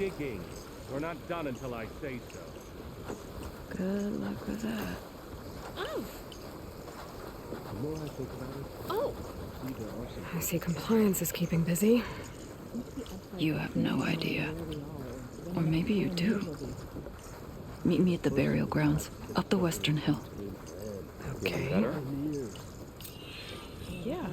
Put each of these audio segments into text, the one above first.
digging. We're not done until I say so. Good luck with that. Oh! The more I think about it, Oh! I see compliance is keeping busy. You have no idea. Or maybe you do. Meet me at the burial grounds, up the western hill. Okay. better? Yeah.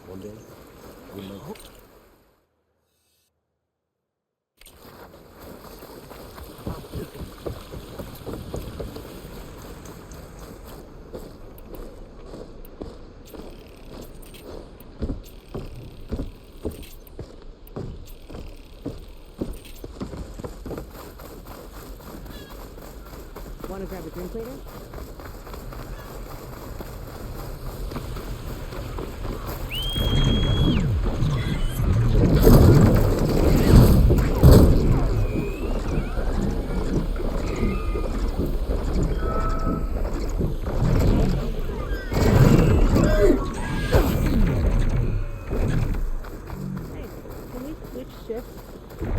One day, we might... Want to grab a drink later? Hey, can we switch shifts,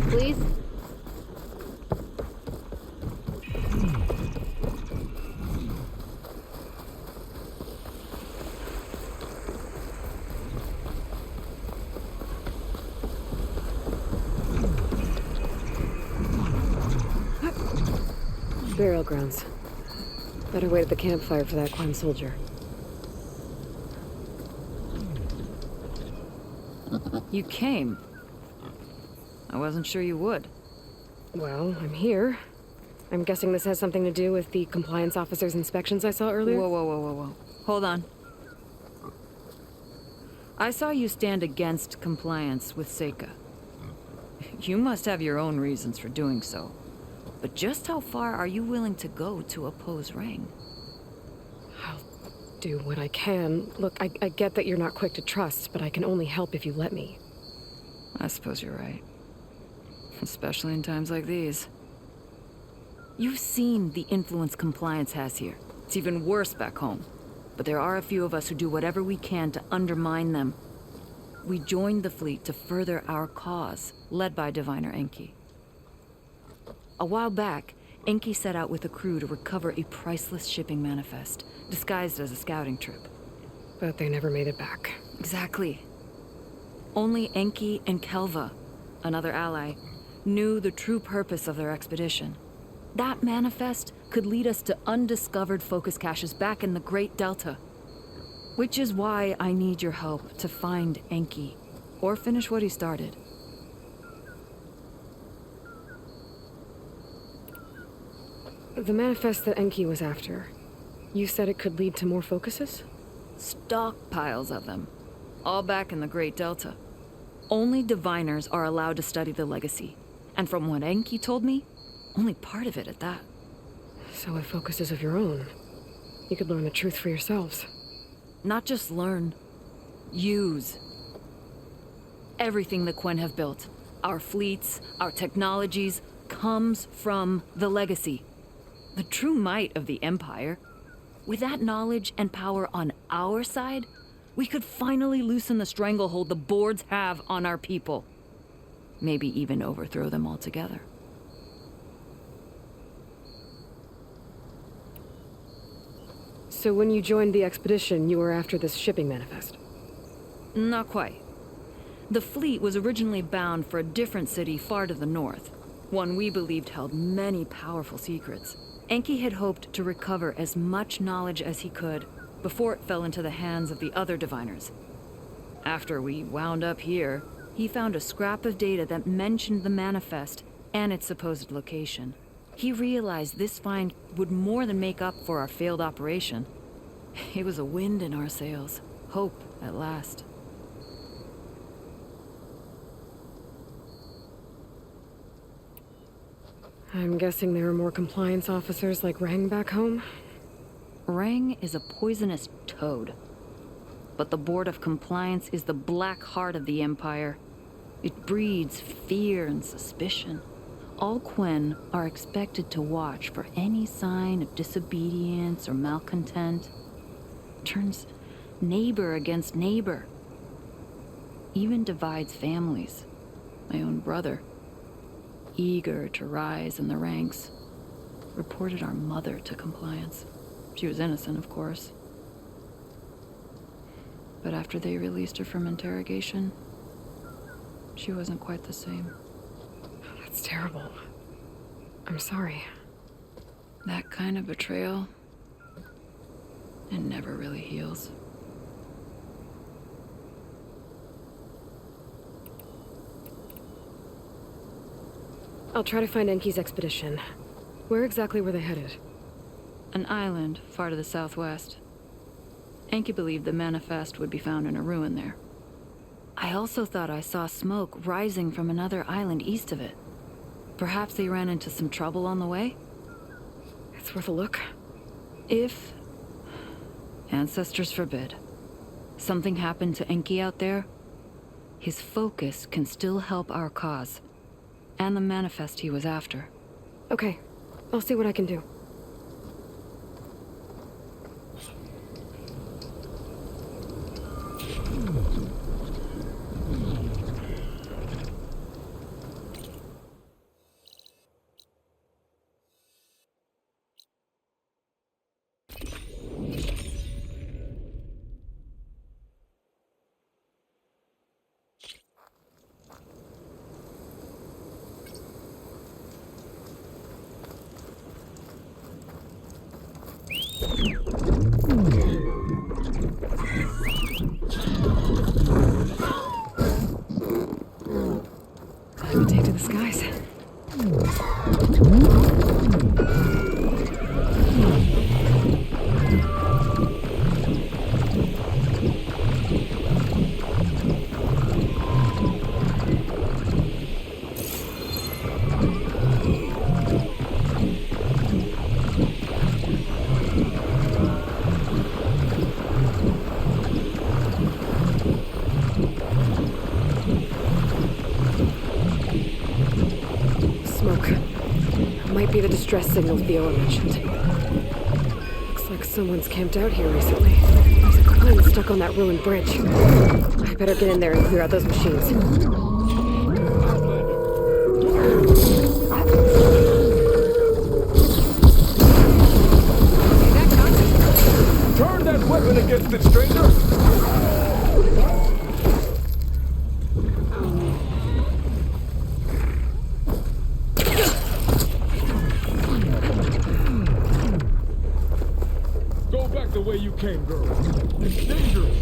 please? Burial grounds. Better wait at the campfire for that Quan soldier. You came. I wasn't sure you would. Well, I'm here. I'm guessing this has something to do with the compliance officer's inspections I saw earlier? Whoa. Hold on. I saw you stand against compliance with Seika. You must have your own reasons for doing so. But just how far are you willing to go to oppose Rang? I'll do what I can. Look, I get that you're not quick to trust, but I can only help if you let me. I suppose you're right. Especially in times like these. You've seen the influence compliance has here. It's even worse back home. But there are a few of us who do whatever we can to undermine them. We joined the fleet to further our cause, led by Diviner Enki. A while back, Enki set out with a crew to recover a priceless shipping manifest, disguised as a scouting trip. But they never made it back. Exactly. Only Enki and Kelva, another ally, knew the true purpose of their expedition. That manifest could lead us to undiscovered focus caches back in the Great Delta. Which is why I need your help to find Enki, or finish what he started. The manifest that Enki was after, you said it could lead to more focuses? Stockpiles of them, all back in the Great Delta. Only diviners are allowed to study the legacy, and from what Enki told me, only part of it at that. So with focuses of your own, you could learn the truth for yourselves. Not just learn, use. Everything the Quen have built, our fleets, our technologies, comes from the legacy. The true might of the Empire. With that knowledge and power on our side, we could finally loosen the stranglehold the boards have on our people. Maybe even overthrow them altogether. So when you joined the expedition, you were after this shipping manifest? Not quite. The fleet was originally bound for a different city far to the north, one we believed held many powerful secrets. Enki had hoped to recover as much knowledge as he could before it fell into the hands of the other diviners. After we wound up here, he found a scrap of data that mentioned the manifest and its supposed location. He realized this find would more than make up for our failed operation. It was a wind in our sails. Hope, at last. I'm guessing there are more compliance officers like Rang back home? Rang is a poisonous toad. But the Board of Compliance is the black heart of the Empire. It breeds fear and suspicion. All Quen are expected to watch for any sign of disobedience or malcontent. Turns neighbor against neighbor. Even divides families. My own brother, eager to rise in the ranks, reported our mother to compliance. She was innocent, of course. But after they released her from interrogation, she wasn't quite the same. That's terrible. I'm sorry. That kind of betrayal, it never really heals. I'll try to find Enki's expedition. Where exactly were they headed? An island far to the southwest. Enki believed the manifest would be found in a ruin there. I also thought I saw smoke rising from another island east of it. Perhaps they ran into some trouble on the way? It's worth a look. If, ancestors forbid, something happened to Enki out there, his focus can still help our cause, and the manifest he was after. Okay, I'll see what I can do. Time to take to the skies. Might be the distress signal Theo mentioned. Looks like someone's camped out here recently. There's a clone stuck on that ruined bridge. I better get in there and clear out those machines. Turn that weapon against it, stranger! The way you came, girl. It's dangerous.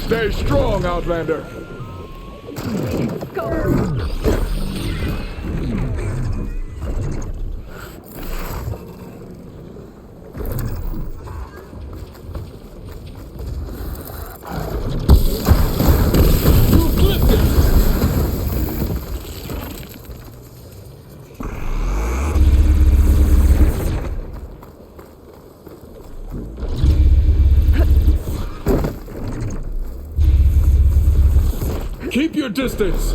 Stay strong, Outlander. Go! Keep your distance!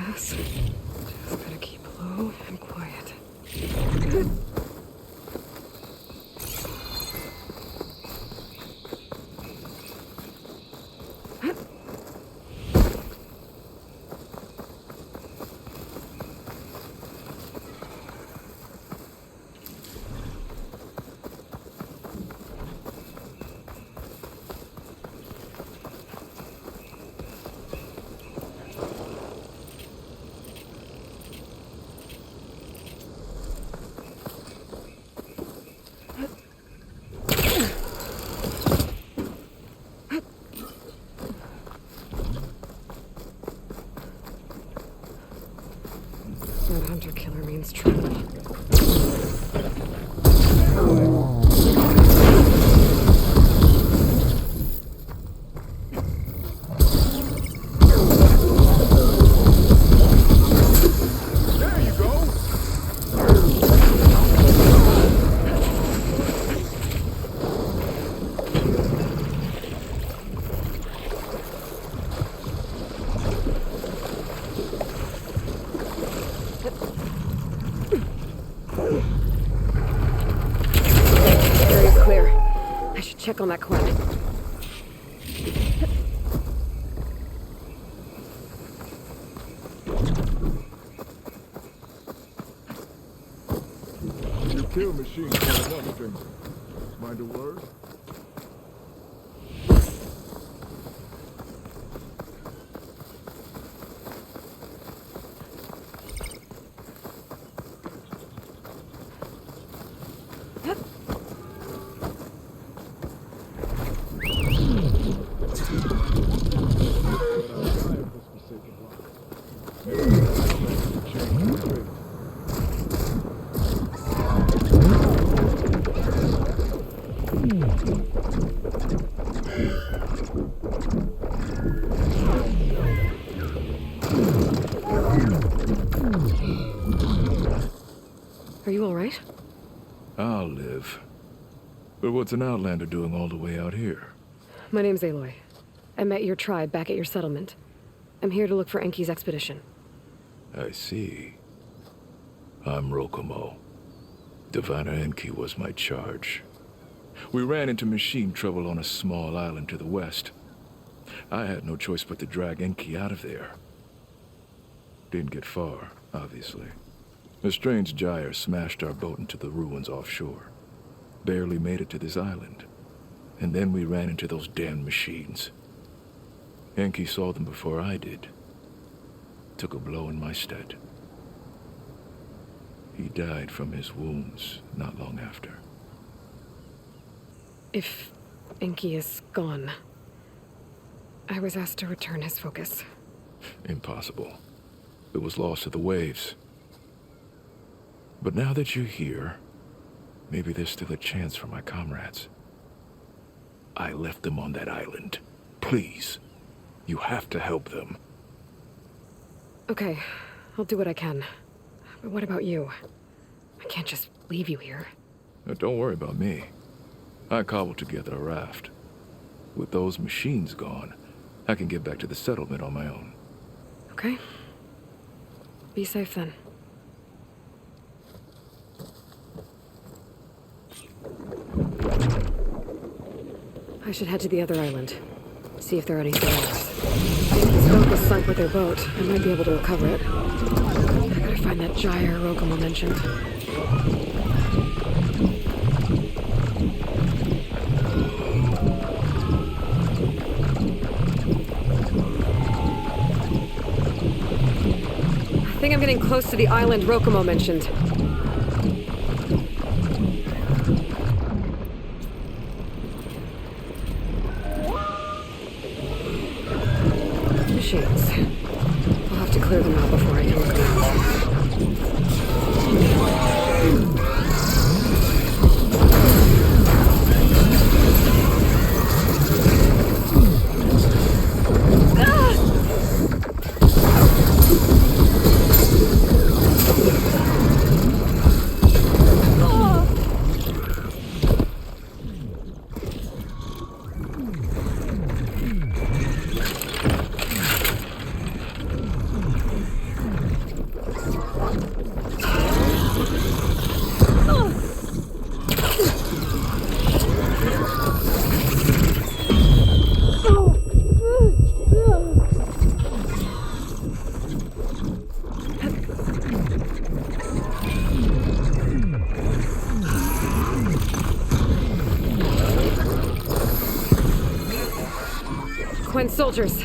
this. Just gotta keep low and quiet. That hunter-killer means trouble. There you go. Area's clear. I should check on that Quinn. You kill machines for another thing. Mind a word? Are you all right? I'll live. But what's an outlander doing all the way out here? My name's Aloy. I met your tribe back at your settlement. I'm here to look for Enki's expedition. I see. I'm Rokomo. Diviner Enki was my charge. We ran into machine trouble on a small island to the west. I had no choice but to drag Enki out of there. Didn't get far, obviously. A strange gyre smashed our boat into the ruins offshore. Barely made it to this island. And then we ran into those damn machines. Enki saw them before I did. Took a blow in my stead. He died from his wounds not long after. If Enki is gone, I was asked to return his focus. Impossible. It was lost to the waves. But now that you're here, maybe there's still a chance for my comrades. I left them on that island. Please, you have to help them. Okay, I'll do what I can. But what about you? I can't just leave you here. Don't worry about me. I cobbled together a raft. With those machines gone, I can get back to the settlement on my own. Okay. Be safe then. I should head to the other island. See if there are any survivors. If his boat was sunk with their boat, I might be able to recover it. I gotta find that gyre Rokomo mentioned. I think I'm getting close to the island Rokomo mentioned. Machines. I'll have to clear them out before I can look around. Soldiers.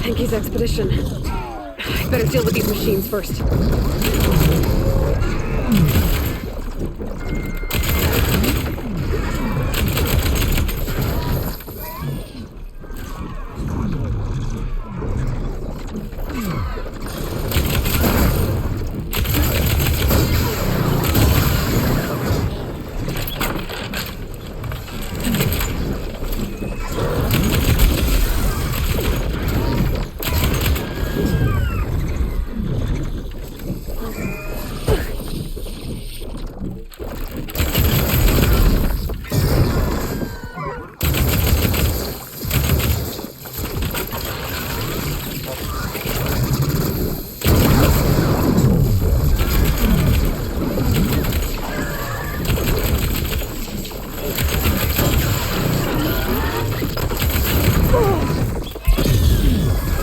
Enki's expedition. I better deal with these machines first.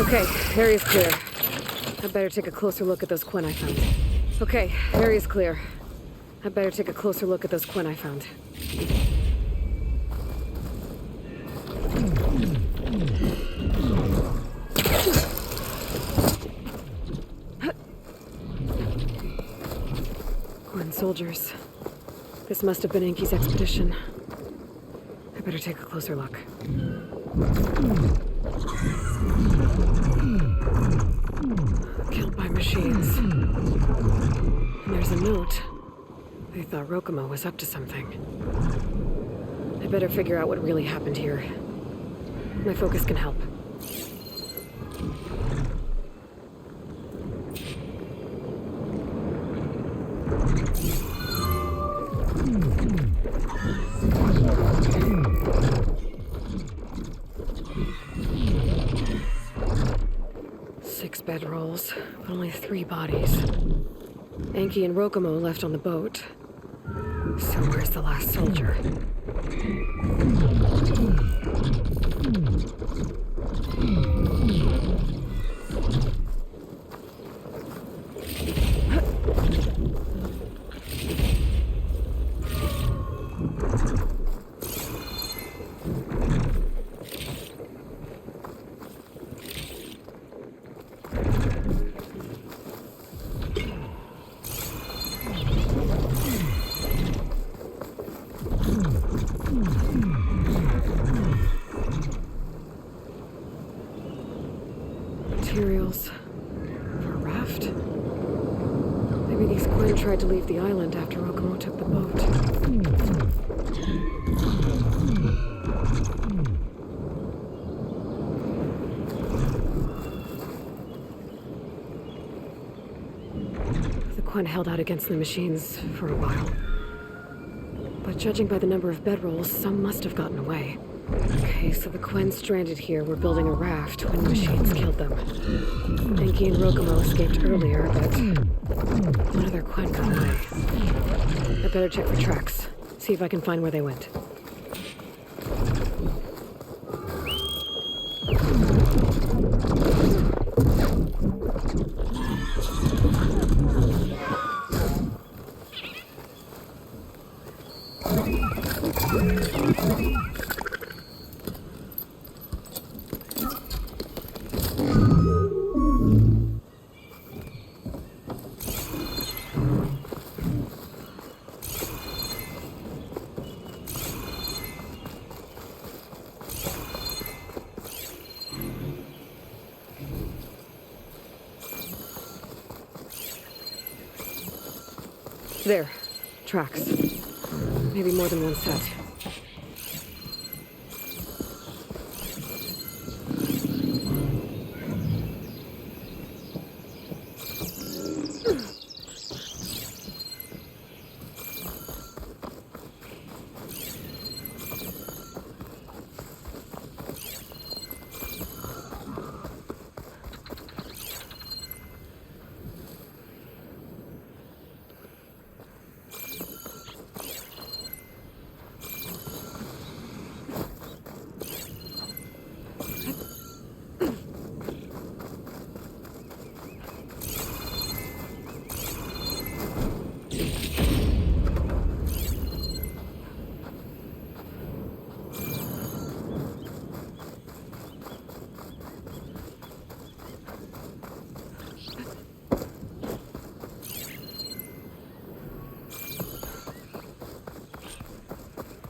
Okay, area's clear. I better take a closer look at those Quen I found. Okay, area's clear. I better take a closer look at those Quen I found. Quen soldiers. This must have been Enki's expedition. I better take a closer look. Killed by machines. And there's a note. They thought Rokomo was up to something. I better figure out what really happened here. My focus can help. Bedrolls, but only 3 bodies. Enki and Rokomo left on the boat. So where's the last soldier? Materials for a raft? Maybe these Quen tried to leave the island after Rokomo took the boat. The Quen held out against the machines for a while. But judging by the number of bedrolls, some must have gotten away. Okay, so the Quen stranded here were building a raft when the machines killed them. Enki and Rokomo escaped earlier, but one of their Quen got away. I better check for tracks, see if I can find where they went. There. Tracks. Maybe more than one set.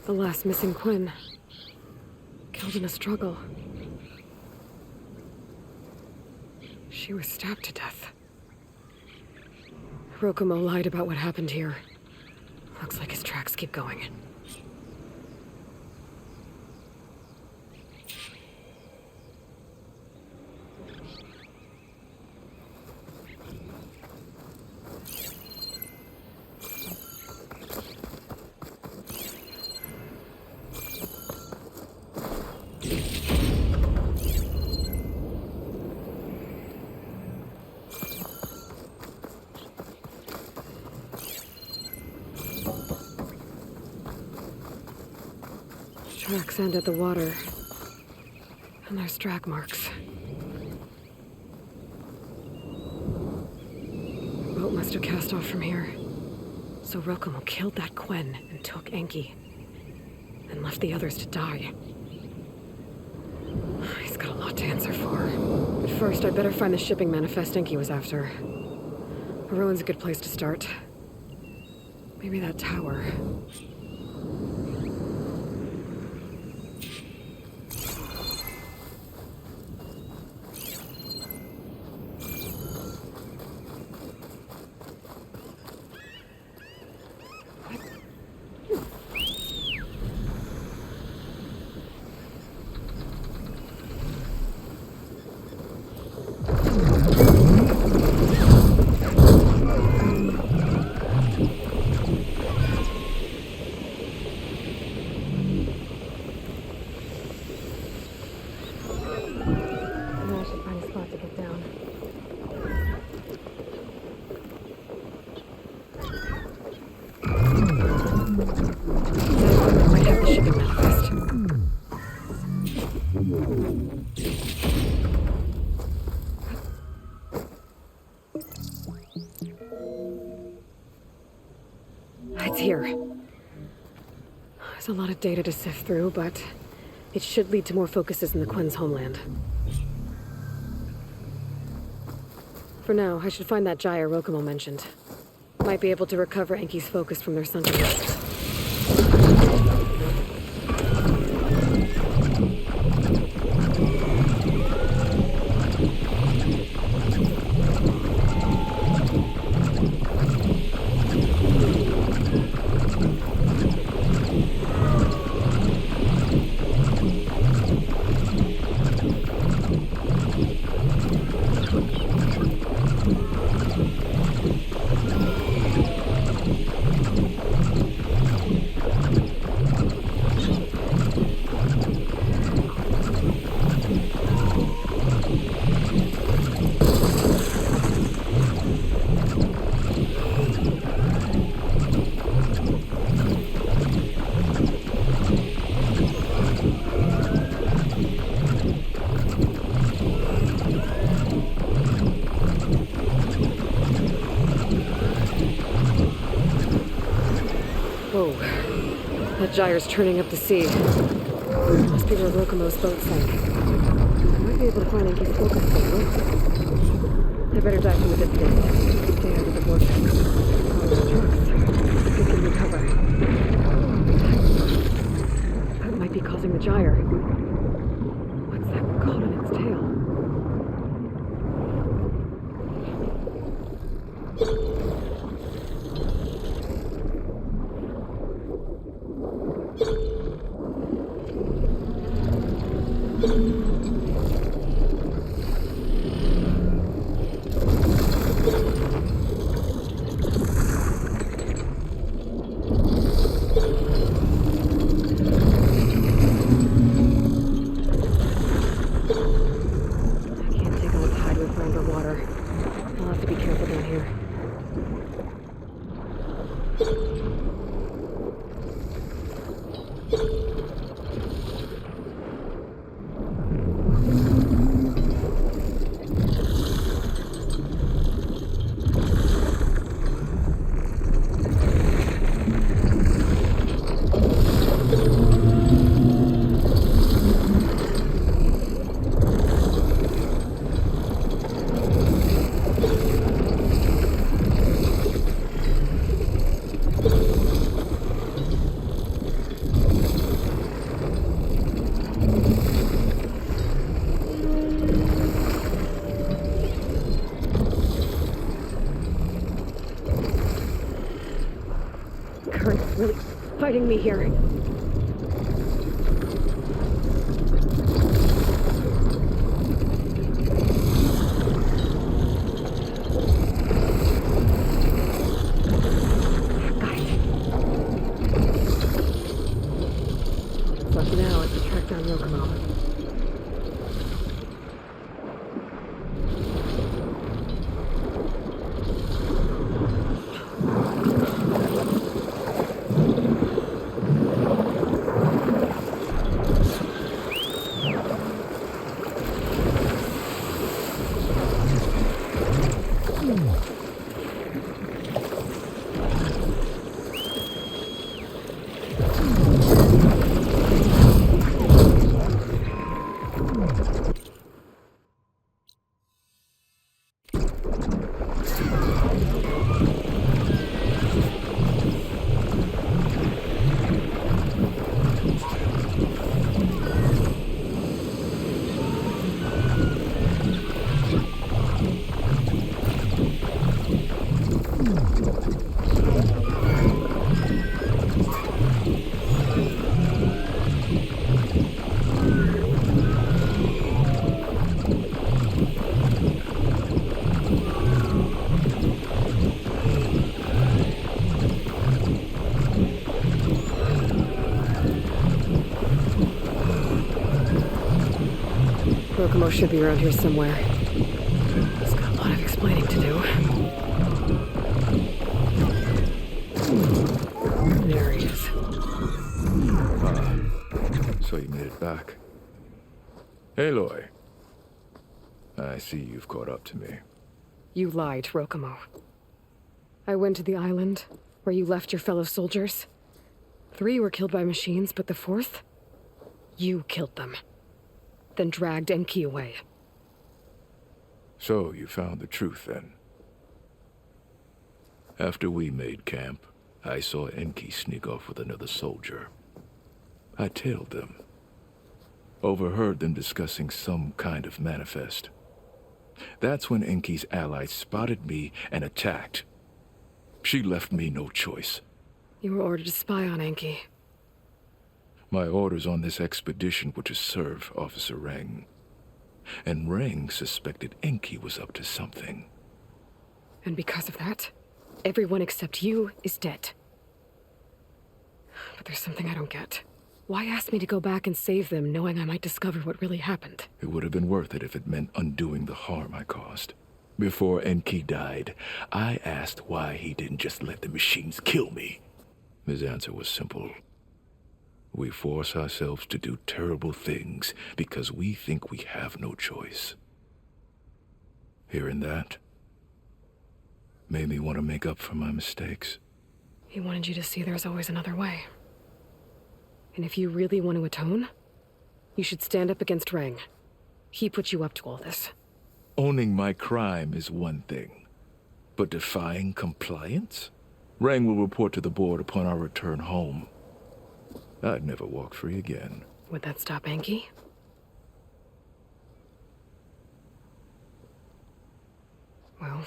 The last missing Quinn. Killed in a struggle. She was stabbed to death. Rokomo lied about what happened here. Looks like his tracks keep going. Tracks end at the water. And there's drag marks. The boat must have cast off from here. So Rokomo killed that Quinn and took Enki. And left the others to die. He's got a lot to answer for. But first, I'd better find the shipping manifest Enki was after. A ruin's a good place to start. Maybe that tower. It's here. There's a lot of data to sift through, but it should lead to more focuses in the Quinn's homeland. For now, I should find that gyre Rokomo mentioned. Might be able to recover Enki's focus from their sunken nest. That gyre's turning up the sea. Must be where Rokomo's boat sank. I might be able to find Enki's focus point. I better dive from a distance. Stay out of the vortex. All those trucks. They can recover. That might be causing the gyre. What's that caught on its tail? really fighting me here. What's left now is to track down Rokomo. Rokomo should be around here somewhere. He's got a lot of explaining to do. There he is. So you made it back. Aloy. I see you've caught up to me. You lied, Rokomo. I went to the island where you left your fellow soldiers. 3 were killed by machines, but the 4th? You killed them. Then dragged Enki away. So you found the truth then. After we made camp, I saw Enki sneak off with another soldier. I tailed them. Overheard them discussing some kind of manifest. That's when Enki's allies spotted me and attacked. She left me no choice. You were ordered to spy on Enki. My orders on this expedition were to serve Officer Reng. And Reng suspected Enki was up to something. And because of that, everyone except you is dead. But there's something I don't get. Why ask me to go back and save them, knowing I might discover what really happened? It would have been worth it if it meant undoing the harm I caused. Before Enki died, I asked why he didn't just let the machines kill me. His answer was simple. We force ourselves to do terrible things because we think we have no choice. Hearing that made me want to make up for my mistakes. He wanted you to see there's always another way. And if you really want to atone, you should stand up against Reng. He put you up to all this. Owning my crime is one thing, but defying compliance? Reng will report to the board upon our return home. I'd never walk free again. Would that stop Enki? Well,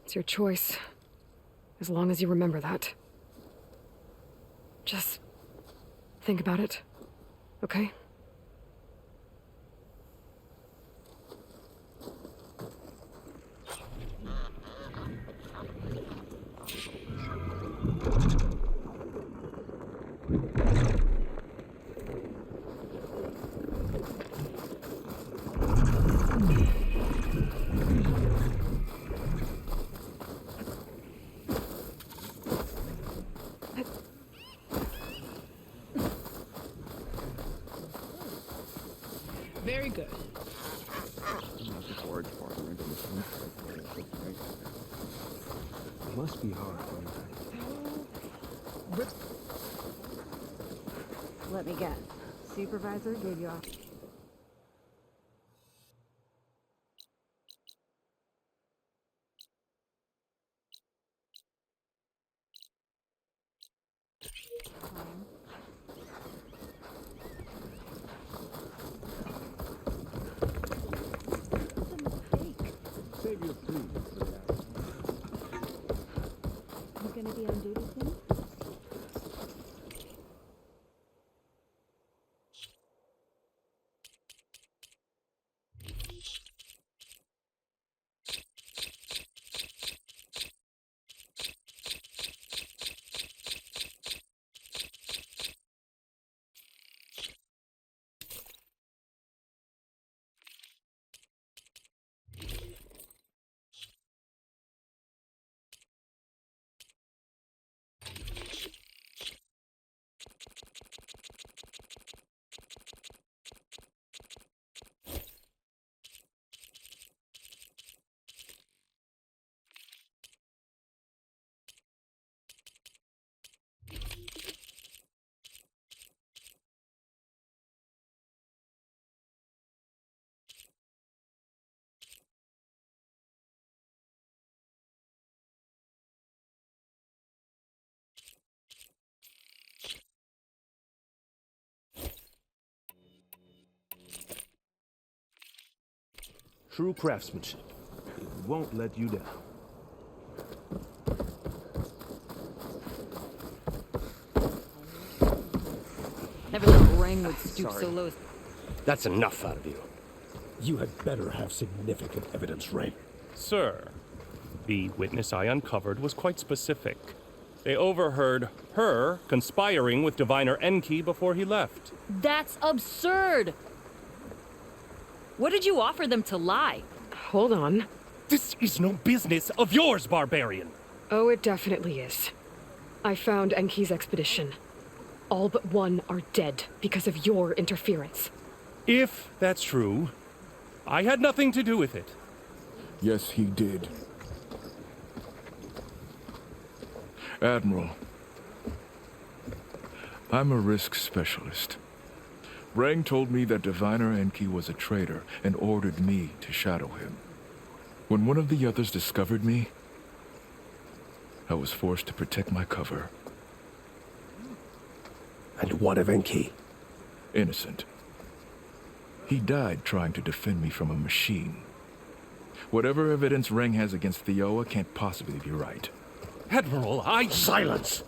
it's your choice. As long as you remember that. Just think about it, okay? Very good. It must be hard for you. Let me guess. Supervisor gave you off. Save your please. You gonna be on duty soon? True craftsmanship. It won't let you down. Never thought Rang would stoop so low. That's enough out of you. You had better have significant evidence, Ray. Sir, the witness I uncovered was quite specific. They overheard her conspiring with Diviner Enki before he left. That's absurd! What did you offer them to lie? Hold on. This is no business of yours, barbarian! Oh, it definitely is. I found Enki's expedition. All but one are dead because of your interference. If that's true, I had nothing to do with it. Yes, he did. Admiral, I'm a risk specialist. Rang told me that Diviner Enki was a traitor and ordered me to shadow him. When one of the others discovered me, I was forced to protect my cover. And what of Enki? Innocent. He died trying to defend me from a machine. Whatever evidence Rang has against Theoa can't possibly be right. Admiral, Silence!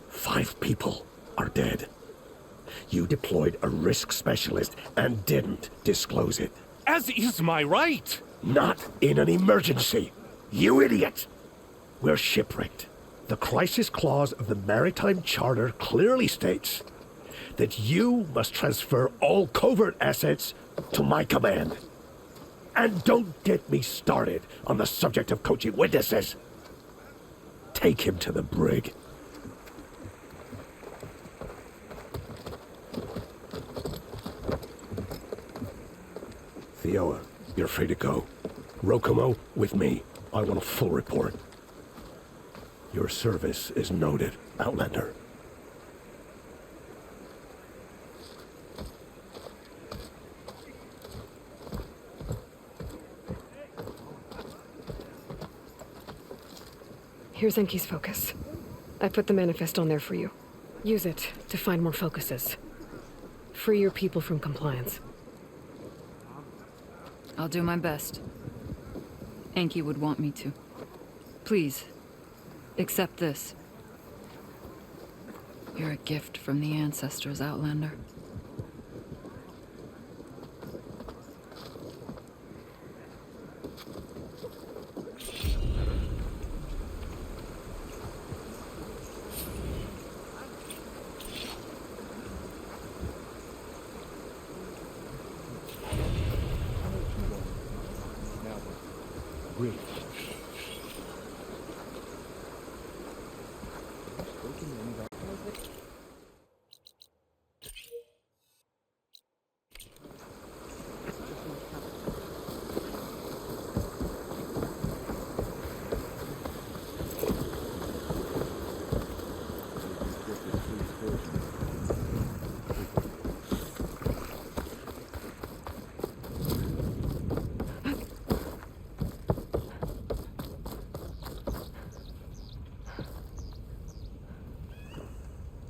5 people are dead. You deployed a risk specialist and didn't disclose it. As is my right! Not in an emergency, you idiot! We're shipwrecked. The crisis clause of the Maritime Charter clearly states that you must transfer all covert assets to my command. And don't get me started on the subject of coaching witnesses. Take him to the brig. Theoa, you're free to go. Rokomo, with me. I want a full report. Your service is noted, Outlander. Here's Enki's focus. I put the manifest on there for you. Use it to find more focuses. Free your people from compliance. I'll do my best. Enki would want me to. Please, accept this. You're a gift from the ancestors, Outlander.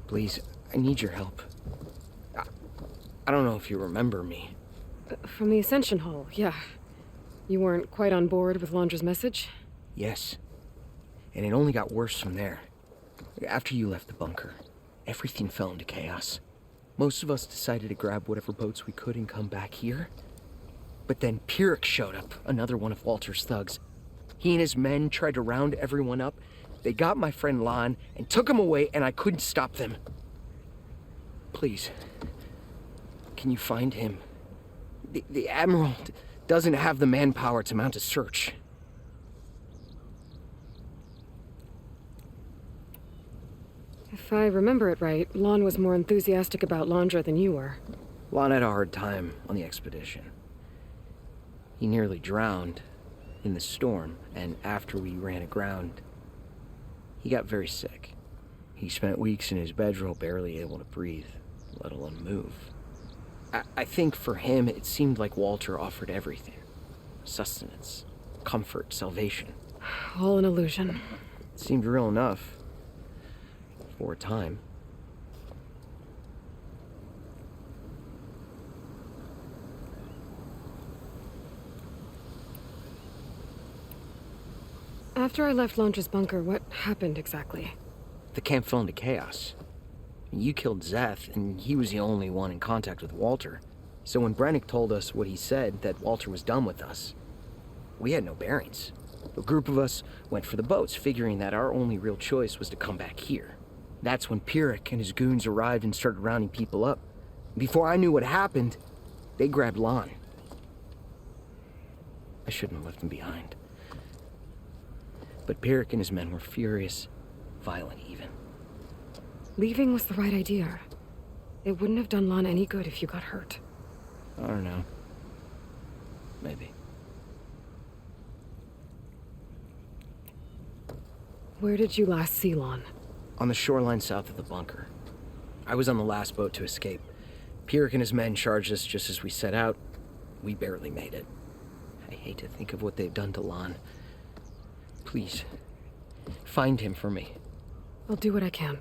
Please, I need your help. I don't know if you remember me. From the Ascension Hall, yeah. You weren't quite on board with Londra's message? Yes. And it only got worse from there. After you left the bunker, everything fell into chaos. Most of us decided to grab whatever boats we could and come back here. But then Pyrrhic showed up, another one of Walter's thugs. He and his men tried to round everyone up. They got my friend Lon and took him away, and I couldn't stop them. Please, can you find him? The Admiral doesn't have the manpower to mount a search. If I remember it right, Lon was more enthusiastic about Londra than you were. Lon had a hard time on the expedition. He nearly drowned in the storm, and after we ran aground, he got very sick. He spent weeks in his bedroll, barely able to breathe, let alone move. I think for him, it seemed like Walter offered everything. Sustenance, comfort, salvation. All an illusion. It seemed real enough. For a time. After I left Londra's bunker, what happened exactly? The camp fell into chaos. You killed Zeth, and he was the only one in contact with Walter. So when Brennick told us what he said, that Walter was done with us, we had no bearings. A group of us went for the boats, figuring that our only real choice was to come back here. That's when Pyrrhic and his goons arrived and started rounding people up. Before I knew what happened, they grabbed Lon. I shouldn't have left him behind. But Pyrrhic and his men were furious, violent even. Leaving was the right idea. It wouldn't have done Lon any good if you got hurt. I don't know. Maybe. Where did you last see Lon? On the shoreline south of the bunker. I was on the last boat to escape. Pyrrhic and his men charged us just as we set out. We barely made it. I hate to think of what they've done to Lon. Please, find him for me. I'll do what I can.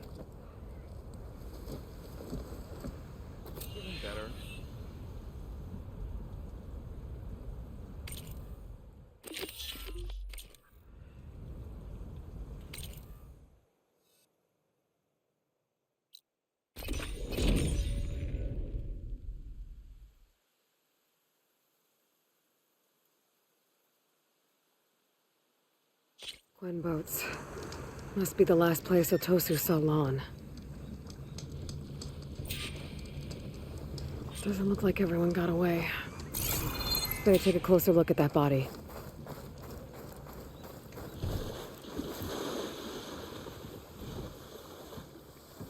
Gwen boats. Must be the last place Otosu saw Lon. Doesn't look like everyone got away. Better take a closer look at that body.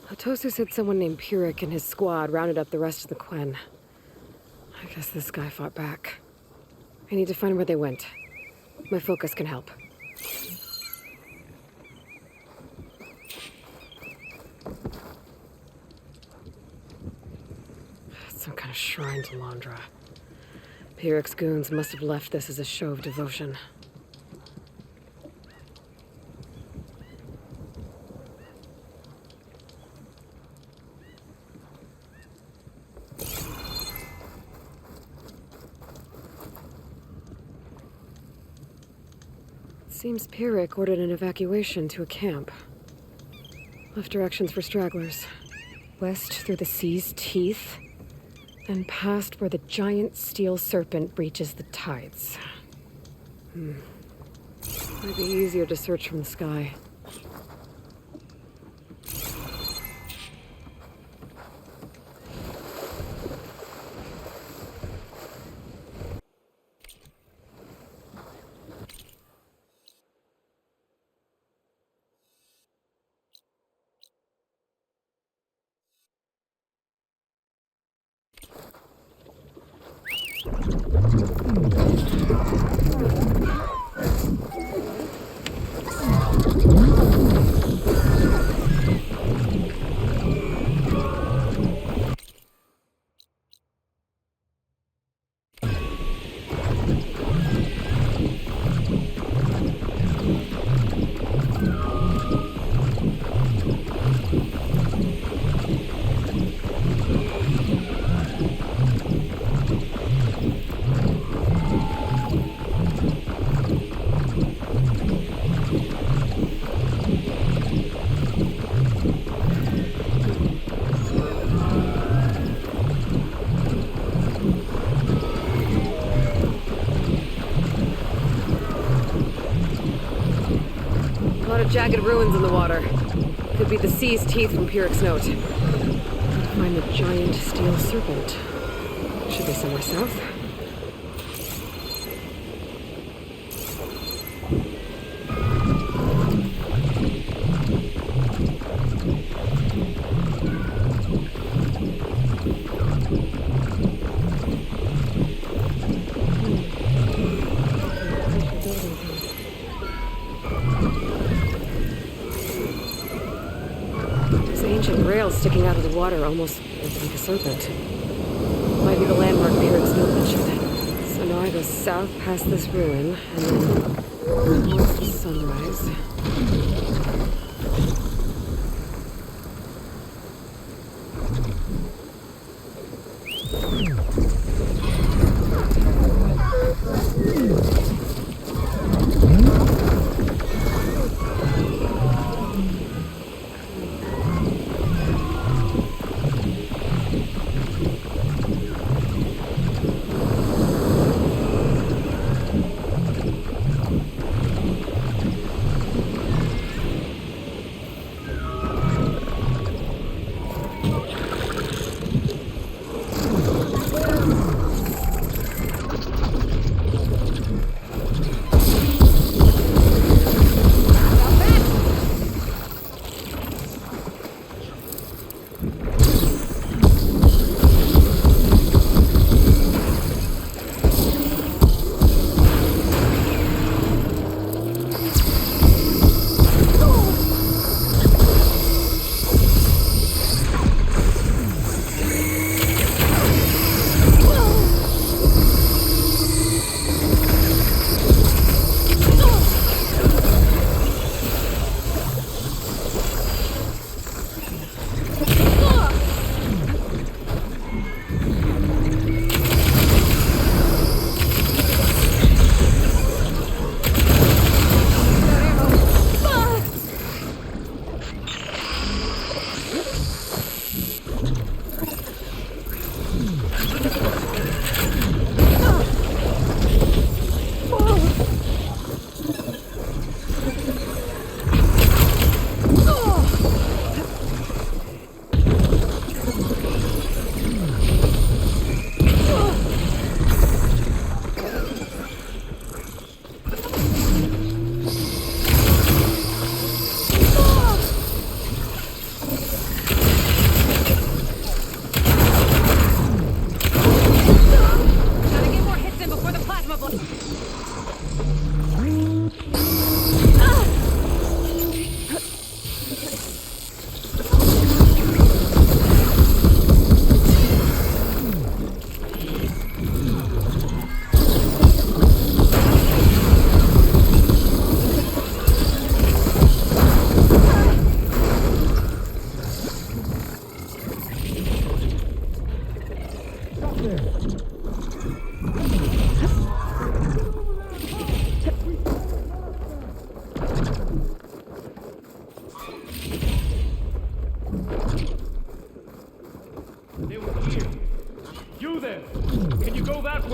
Otosu said someone named Pyrrhic and his squad rounded up the rest of the Quen. I guess this guy fought back. I need to find where they went. My focus can help. Some kind of shrine to Londra. Pyrrhic's goons must have left this as a show of devotion. Seems Pyrrhic ordered an evacuation to a camp. Left directions for stragglers. West through the sea's teeth, then past where the giant steel serpent breaches the tides. Might be easier to search from the sky. Jagged ruins in the water. Could be the sea's teeth from Pyrrhic's note. Find the giant steel serpent. Should be somewhere south. Sticking out of the water, almost like a serpent. Might be the landmark Pyrrhic's note mentioned. So now I go south past this ruin, and then towards the sunrise.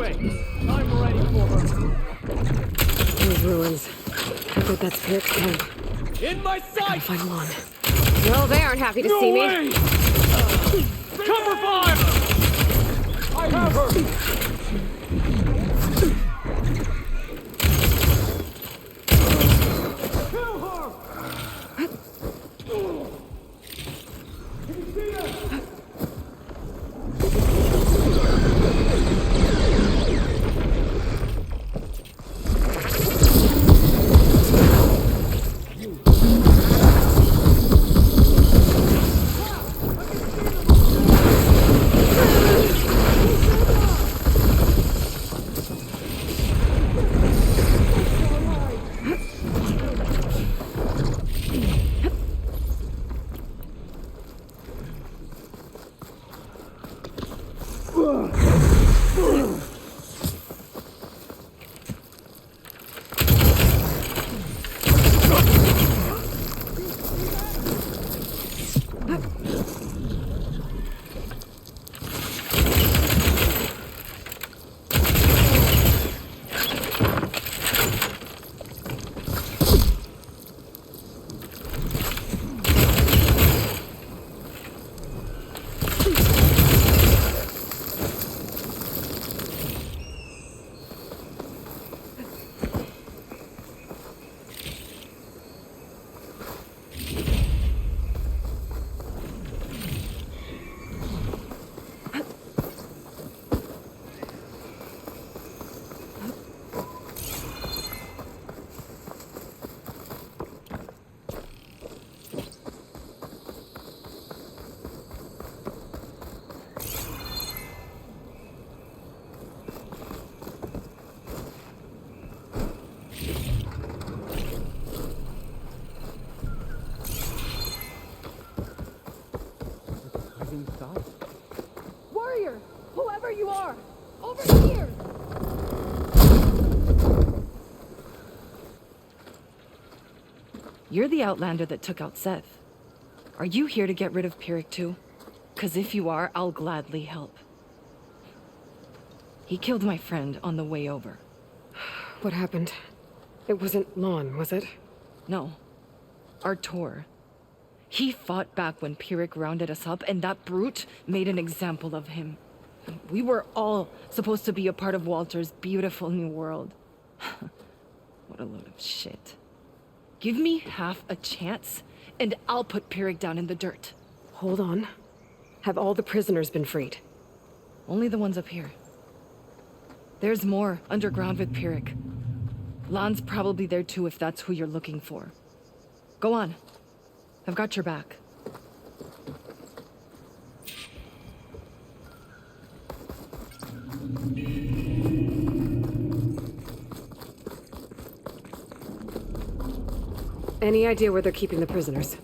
way. I'm ready for her. Those ruins. I bet that's Piric's camp. In my Gotta sight! find Lon. Well, they aren't happy to see me. Cover fire! I have her! Kill her! Warrior! Whoever you are! Over here! You're the Outlander that took out Seth. Are you here to get rid of Pyrrhic too? 'Cause if you are, I'll gladly help. He killed my friend on the way over. What happened? It wasn't Lon, was it? No. Artur. He fought back when Pyrrhic rounded us up, and that brute made an example of him. We were all supposed to be a part of Walter's beautiful new world. What a load of shit. Give me half a chance, and I'll put Pyrrhic down in the dirt. Hold on. Have all the prisoners been freed? Only the ones up here. There's more underground with Pyrrhic. Lon's probably there too if that's who you're looking for. Go on. I've got your back. Any idea where they're keeping the prisoners?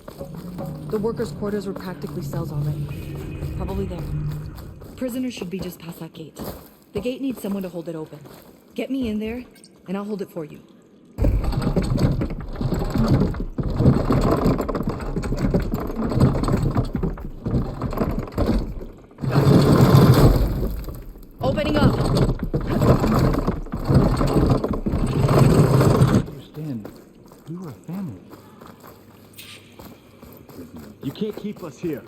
The workers' quarters were practically cells already. Probably there. Prisoners should be just past that gate. The gate needs someone to hold it open. Get me in there, and I'll hold it for you. Opening up! Understand, we were a family. You can't keep us here.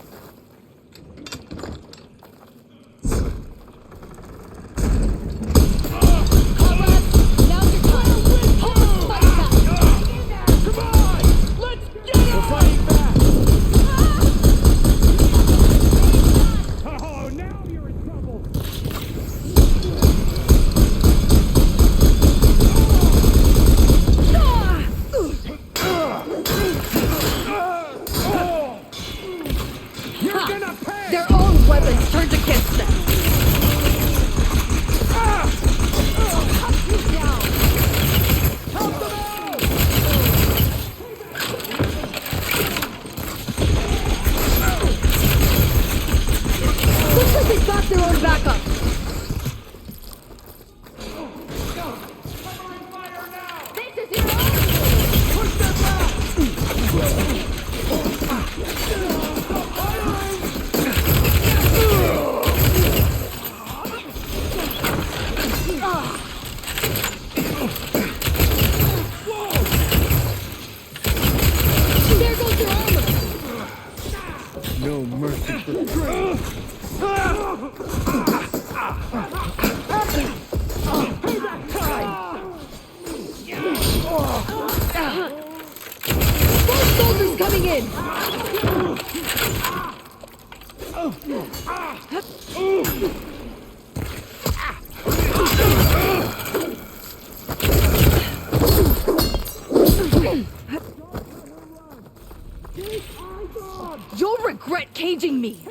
no mercy for traitors. More soldiers coming in! You'll regret caging me!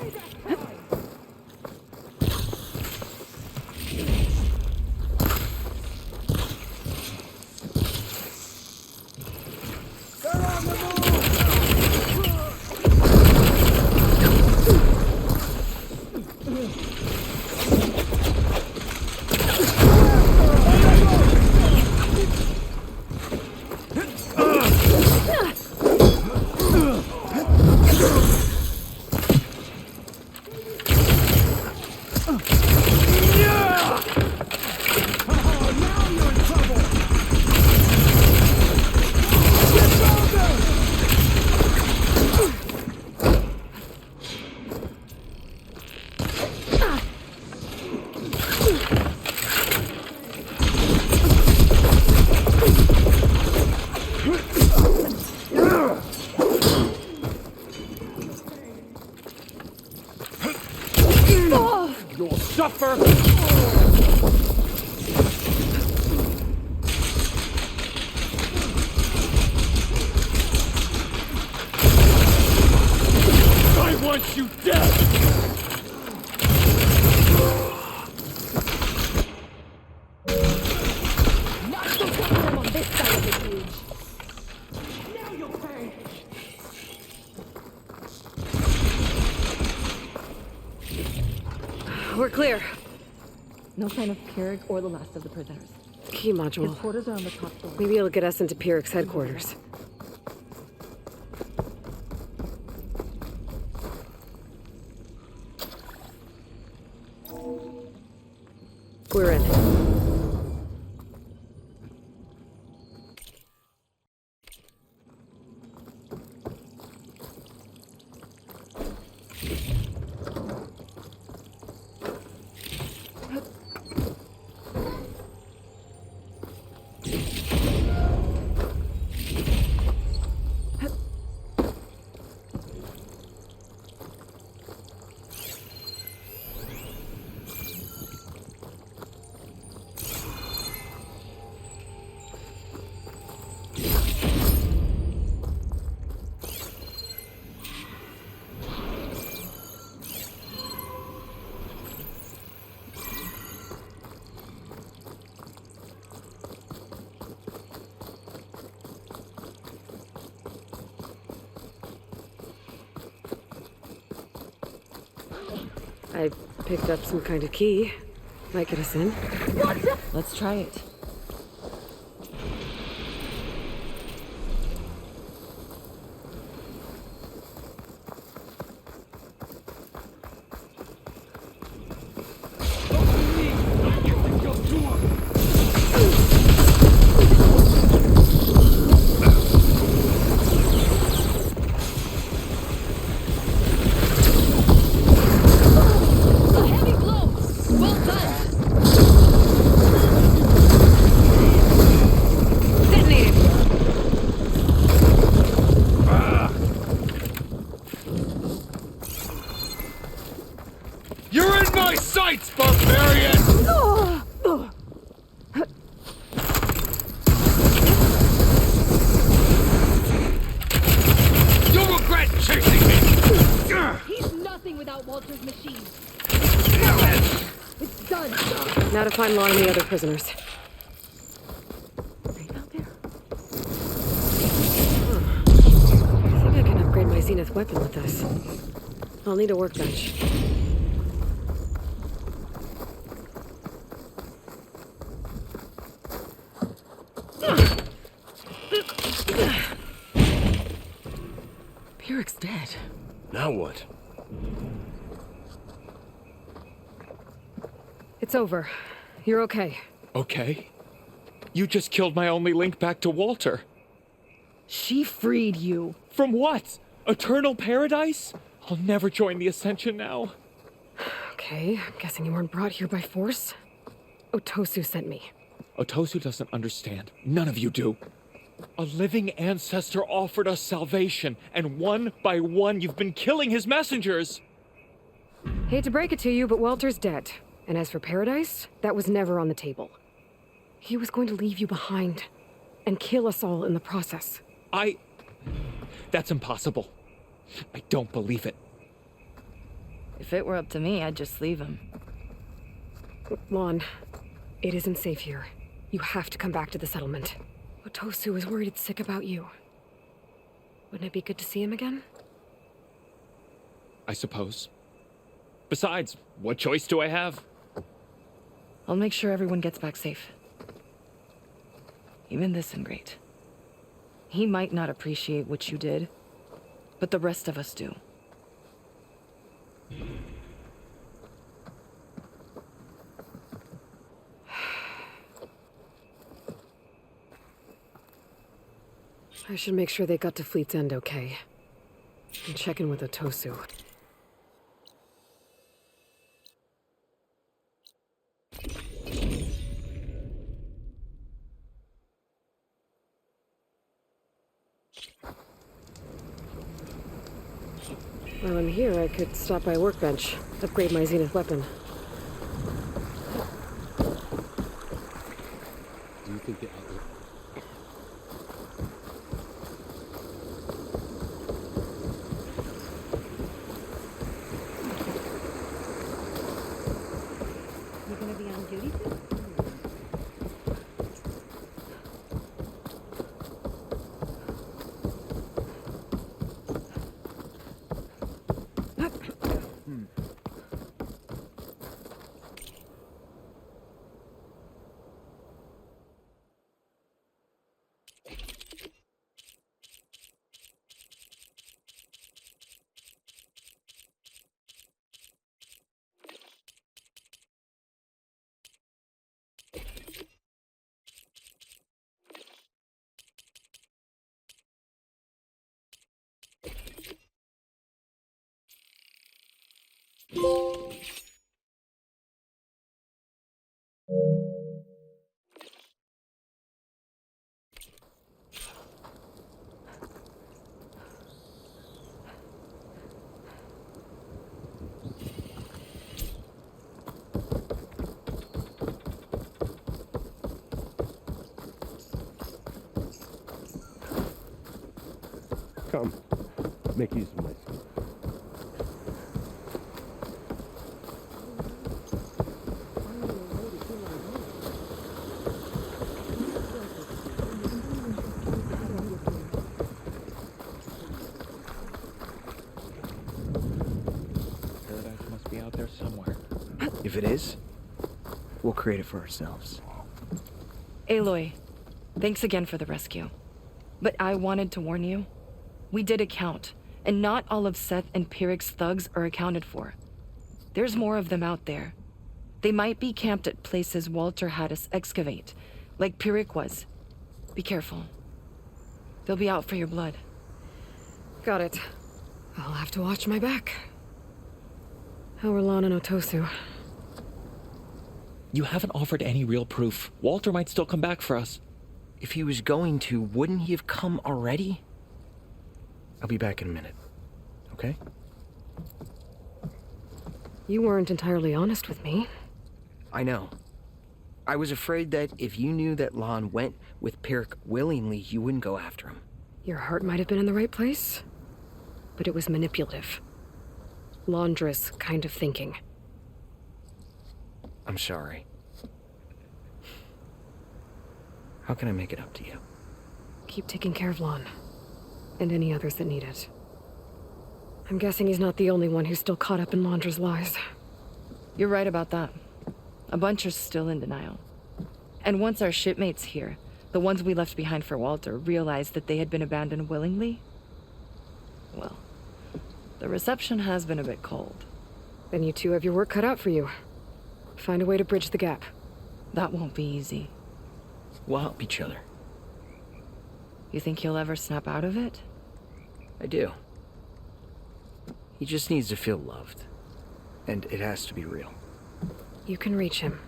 You'll suffer! I want you dead! Not so comfortable on this side of the cage. Now you'll pay! We're clear. No sign of Pyrig or the last of the prisoners. Key module. His quarters are on the top floor. Maybe it'll get us into Pyrrhic's headquarters. We're in. I picked up some kind of key. Might get us in. Let's try it. Sights, barbarian! You'll regret chasing me! He's nothing without Walter's machine. It's done. Now to find Law and the other prisoners. Right out there. I think I can upgrade my Zenith weapon with this. I'll need a workbench. Pyrrhic's dead. Now what? It's over. You're okay. Okay. You just killed my only link back to Walter. She freed you. From what? Eternal paradise? I'll never join the Ascension now. Okay, I'm guessing you weren't brought here by force. Otosu sent me. Otosu doesn't understand. None of you do. A living ancestor offered us salvation, and one by one you've been killing his messengers! Hate to break it to you, but Walter's dead. And as for paradise, that was never on the table. He was going to leave you behind, and kill us all in the process. That's impossible. I don't believe it. If it were up to me, I'd just leave him. Lon, it isn't safe here. You have to come back to the settlement. Otosu is worried it's sick about you. Wouldn't it be good to see him again? I suppose. Besides, what choice do I have? I'll make sure everyone gets back safe. Even this ingrate. He might not appreciate what you did, but the rest of us do. I should make sure they got to Fleet's End okay. And check in with Otosu. While I'm here, I could stop by a workbench, upgrade my Zenith weapon. Do you think the outlet... You gonna be on duty soon? Come, make use of my skill. Paradise must be out there somewhere. If it is, we'll create it for ourselves. Aloy, thanks again for the rescue. But I wanted to warn you. We did a count, and not all of Seth and Pyrrhic's thugs are accounted for. There's more of them out there. They might be camped at places Walter had us excavate, like Pyrrhic was. Be careful. They'll be out for your blood. Got it. I'll have to watch my back. How are Lon and Otosu? You haven't offered any real proof. Walter might still come back for us. If he was going to, wouldn't he have come already? I'll be back in a minute. Okay? You weren't entirely honest with me. I know. I was afraid that if you knew that Lon went with Pyrrhic willingly, you wouldn't go after him. Your heart might have been in the right place, but it was manipulative. Laundress kind of thinking. I'm sorry. How can I make it up to you? Keep taking care of Lon. And any others that need it. I'm guessing he's not the only one who's still caught up in Laundra's lies. You're right about that. A bunch are still in denial. And once our shipmates here, the ones we left behind for Walter, realized that they had been abandoned willingly, well, the reception has been a bit cold. Then you two have your work cut out for you. Find a way to bridge the gap. That won't be easy. We'll help each other. You think he'll ever snap out of it? I do. He just needs to feel loved. And it has to be real. You can reach him.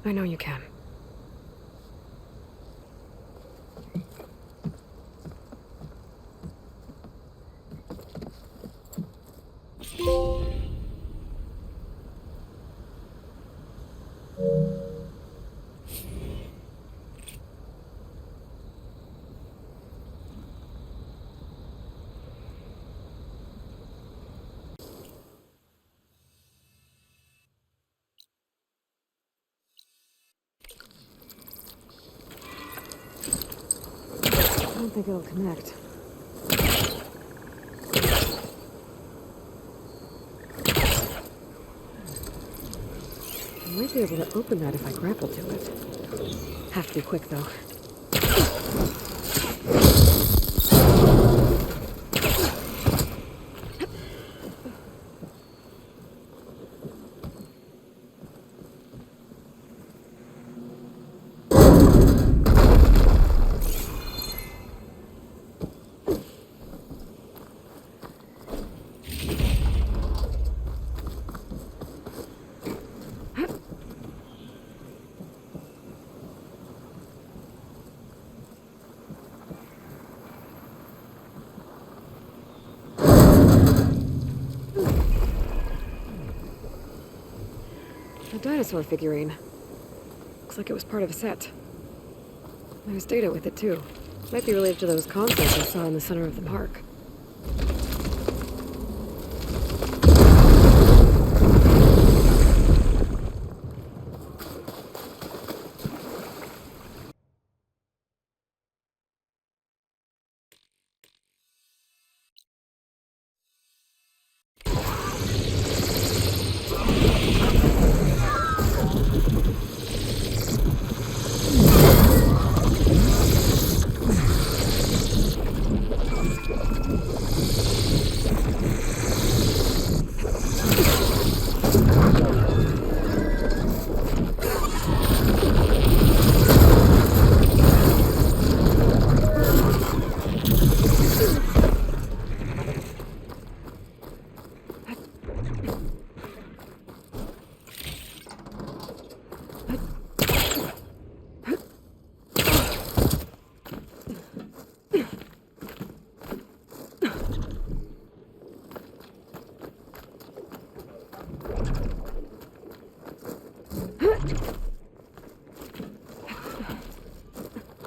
I know you can. I don't think it'll connect. I might be able to open that if I grapple to it. Have to be quick, though. A dinosaur figurine. Looks like it was part of a set. There's data with it, too. Might be related to those consoles I saw in the center of the park.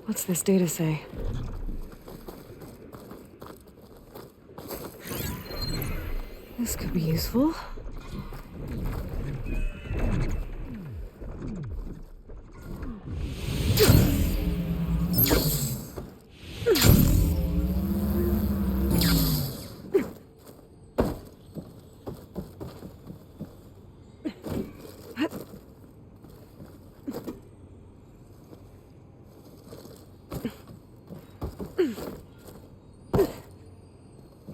What's this data say? This could be useful.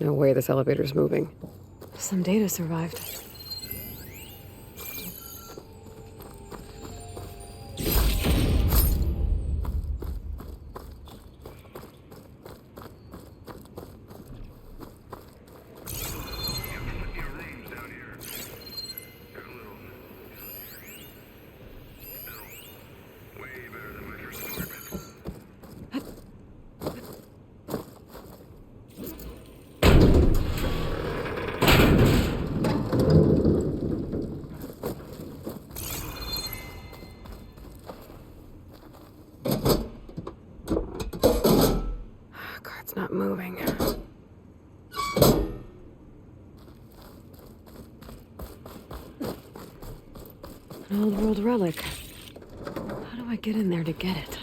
No way this elevator's moving. Some data survived. It's not moving. An old world relic. How do I get in there to get it?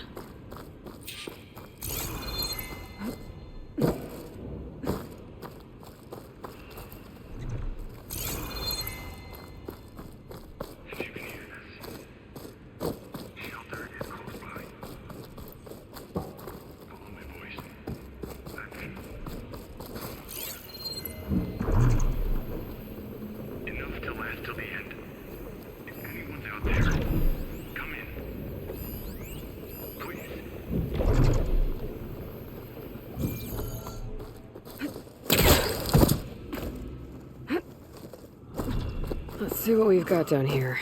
Let's see what we've got down here.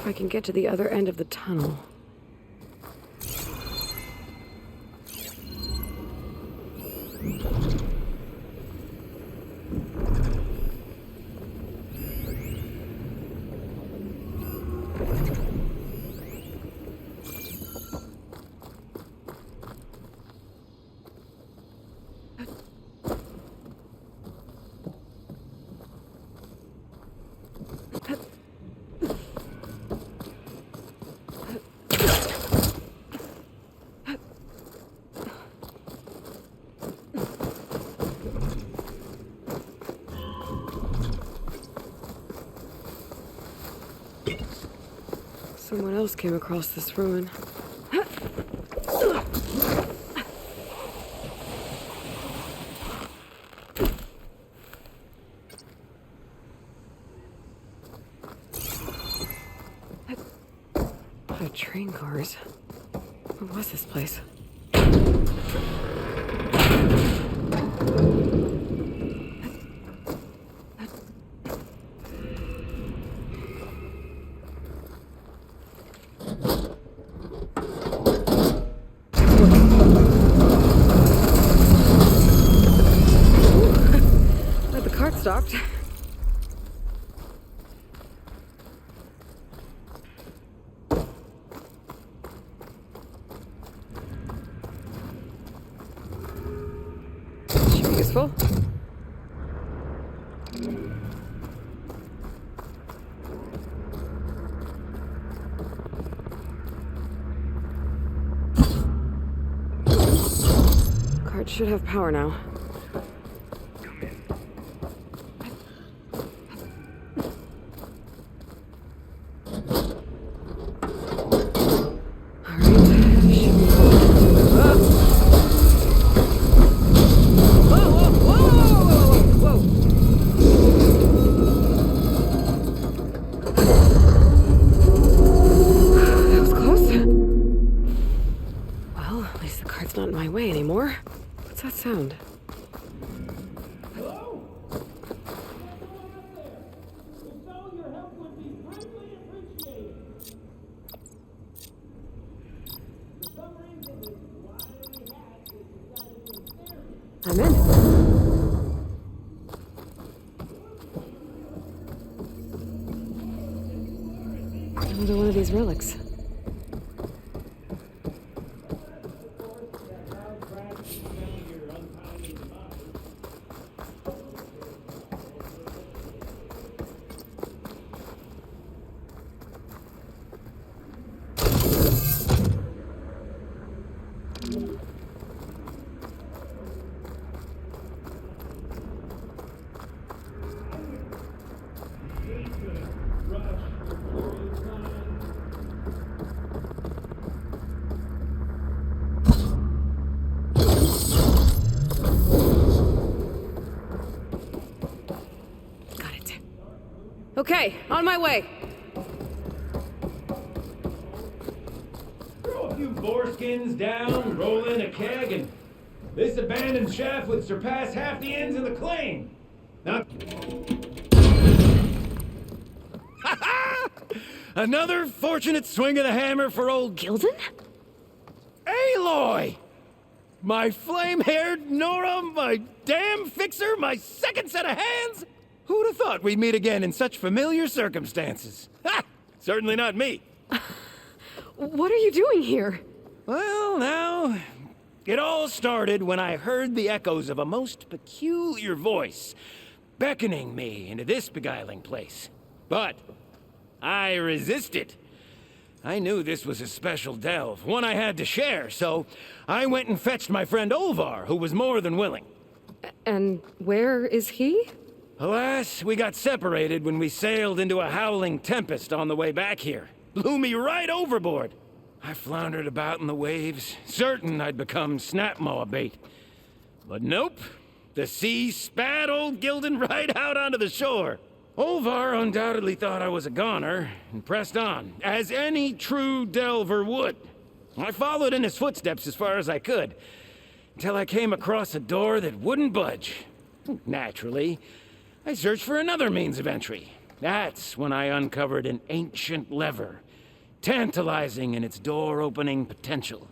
I can get to the other end of the tunnel. Someone else came across this ruin. Train cars. What was this place? The cart stopped. Useful. Cart should have power now. Sound. Hello? If so, your help would be greatly appreciated. For some reason, this wiry hat has decided to experiment. I'm in. Another one of these relics. Okay, on my way. Throw a few foreskins down, roll in a keg, and this abandoned shaft would surpass half the ends of the claim. Not... Another fortunate swing of the hammer for old... Gildan? Aloy! My flame-haired Nora, my damn fixer, my second set of hands! Who'd have thought we'd meet again in such familiar circumstances? Ha! Certainly not me. What are you doing here? Well, now, it all started when I heard the echoes of a most peculiar voice beckoning me into this beguiling place. But I resisted. I knew this was a special delve, one I had to share, so I went and fetched my friend Olvar, who was more than willing. And where is he? Alas, we got separated when we sailed into a howling tempest on the way back here. blew me right overboard. I floundered about in the waves, certain I'd become snapmaw bait. But nope, the sea spat old Gilden right out onto the shore. Olvar undoubtedly thought I was a goner, and pressed on, as any true delver would. I followed in his footsteps as far as I could, until I came across a door that wouldn't budge. Naturally, I searched for another means of entry. That's when I uncovered an ancient lever, tantalizing in its door-opening potential.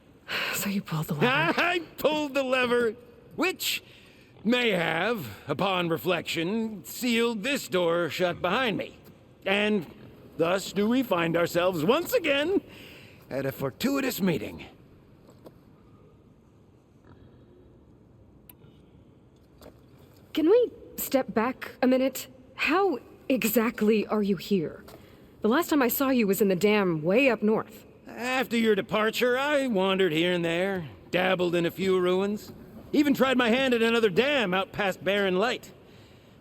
So you pulled the lever. I pulled the lever, which may have, upon reflection, sealed this door shut behind me. And thus do we find ourselves once again at a fortuitous meeting. Can we step back a minute? How exactly are you here? The last time I saw you was in the dam way up north. After your departure, I wandered here and there, dabbled in a few ruins, even tried my hand at another dam out past Barren Light.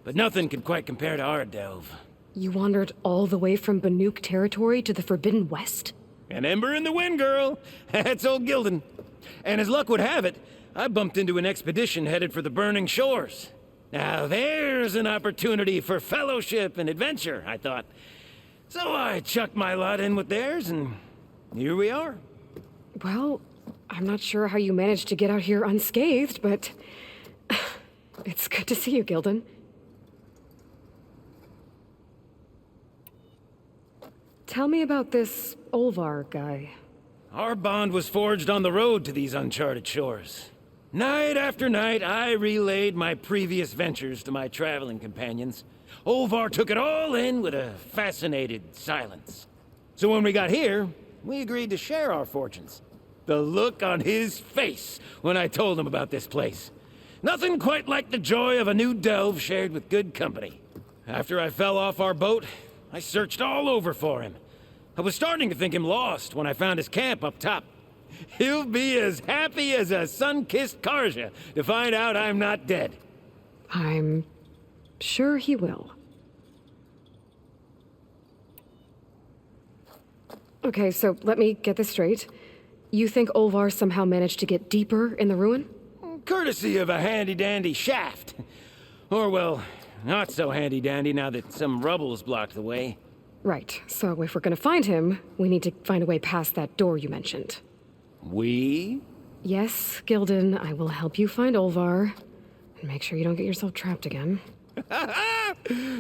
But nothing could quite compare to our delve. You wandered all the way from Banuk territory to the Forbidden West? An ember in the wind, girl. That's old Gilden. And as luck would have it, I bumped into an expedition headed for the burning shores. Now there's an opportunity for fellowship and adventure, I thought. So I chucked my lot in with theirs, and here we are. Well, I'm not sure how you managed to get out here unscathed, but it's good to see you, Gilden. Tell me about this Olvar guy. Our bond was forged on the road to these uncharted shores. Night after night, I relayed my previous ventures to my traveling companions. Olvar took it all in with a fascinated silence. So when we got here, we agreed to share our fortunes. The look on his face when I told him about this place. Nothing quite like the joy of a new delve shared with good company. After I fell off our boat, I searched all over for him. I was starting to think him lost when I found his camp up top. He'll be as happy as a sun-kissed Karja to find out I'm not dead. I'm sure he will. Okay, so let me get this straight. You think Olvar somehow managed to get deeper in the ruin? Courtesy of a handy-dandy shaft. Or, well, not so handy-dandy now that some rubble's blocked the way. Right, so if we're gonna find him, we need to find a way past that door you mentioned. We? Yes, Gilden, I will help you find Olvar. And make sure you don't get yourself trapped again.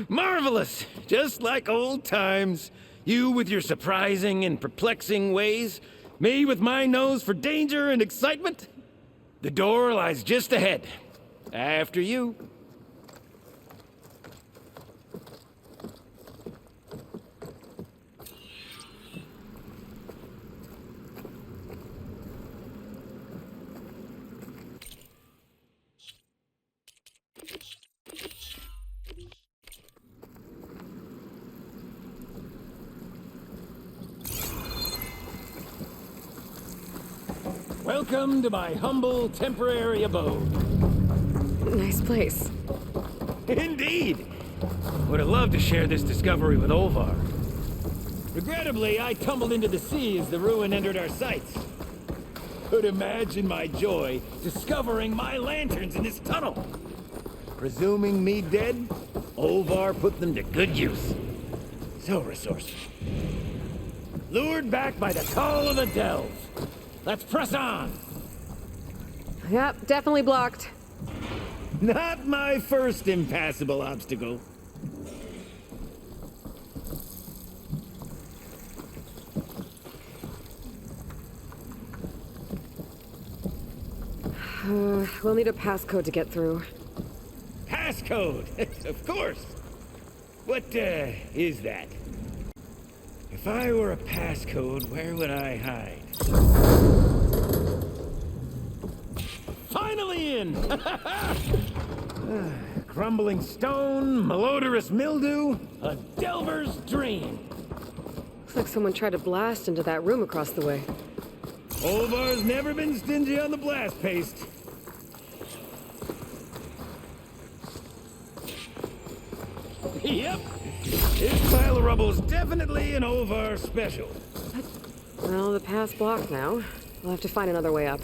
Marvelous! Just like old times. You with your surprising and perplexing ways. Me with my nose for danger and excitement. The door lies just ahead. After you. Welcome to my humble, temporary abode. Nice place. Indeed. Would have loved to share this discovery with Olvar. Regrettably, I tumbled into the sea as the ruin entered our sights. Could imagine my joy discovering my lanterns in this tunnel. Presuming me dead, Olvar put them to good use. So resourceful. Lured back by the call of the delve. Let's press on! Yep, definitely blocked. Not my first impassable obstacle. We'll need a passcode to get through. Passcode! Of course! What, is that? If I were a passcode, where would I hide? Finally in! Crumbling stone, malodorous mildew, a delver's dream. Looks like someone tried to blast into that room across the way. Olvar's never been stingy on the blast paste. Yep, this pile of rubble's definitely an Olvar special. Well, the path's blocked now. We'll have to find another way up.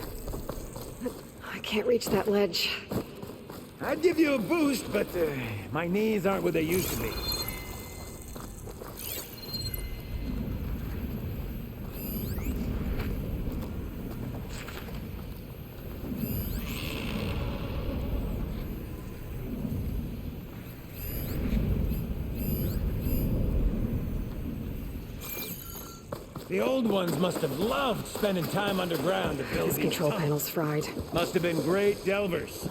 I can't reach that ledge. I'd give you a boost, but my knees aren't what they used to be. The old ones must have loved spending time underground to build This these control tunnels. panel's fried. Must have been great delvers.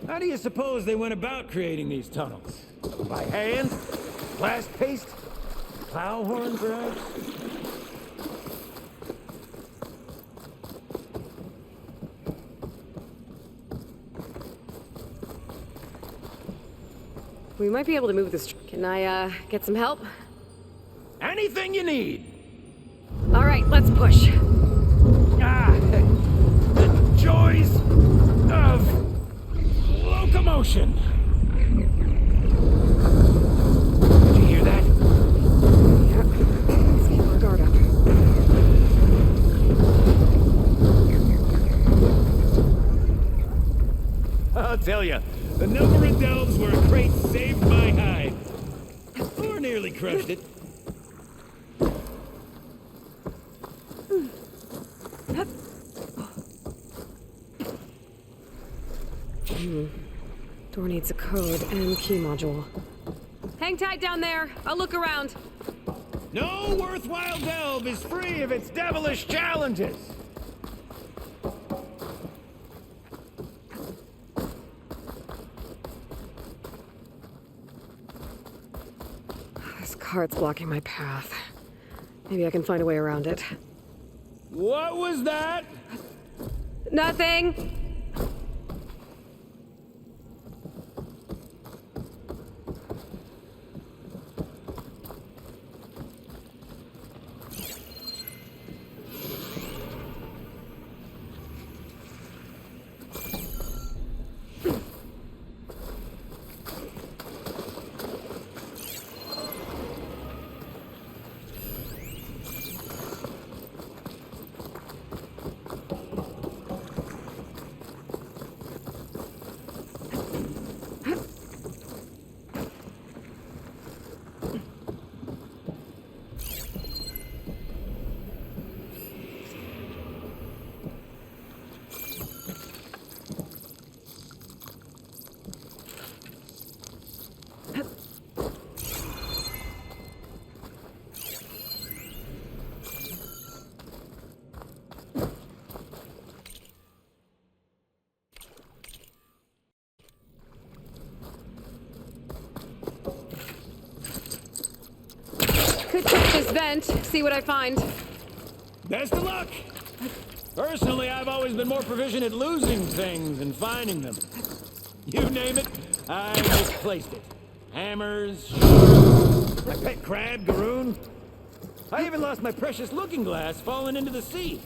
How do you suppose they went about creating these tunnels? By hand? Blast paste? Plow horn, perhaps? We might be able to move this. Can I, get some help? Anything you need! All right, let's push. Ah! The joys of locomotion! Did you hear that? Yep. Let's keep our guard up. I'll tell you, the number of delves where a crate saved my hide. Or nearly crushed it. Door needs a code and key module. Hang tight down there. I'll look around. No worthwhile delve is free of its devilish challenges. This cart's blocking my path. Maybe I can find a way around it. What was that? Nothing. Could check this vent, see what I find. Best of luck! Personally, I've always been more proficient at losing things than finding them. You name it, I misplaced it. Hammers, shards, my pet crab, Garoon. I even lost my precious looking glass falling into the sea.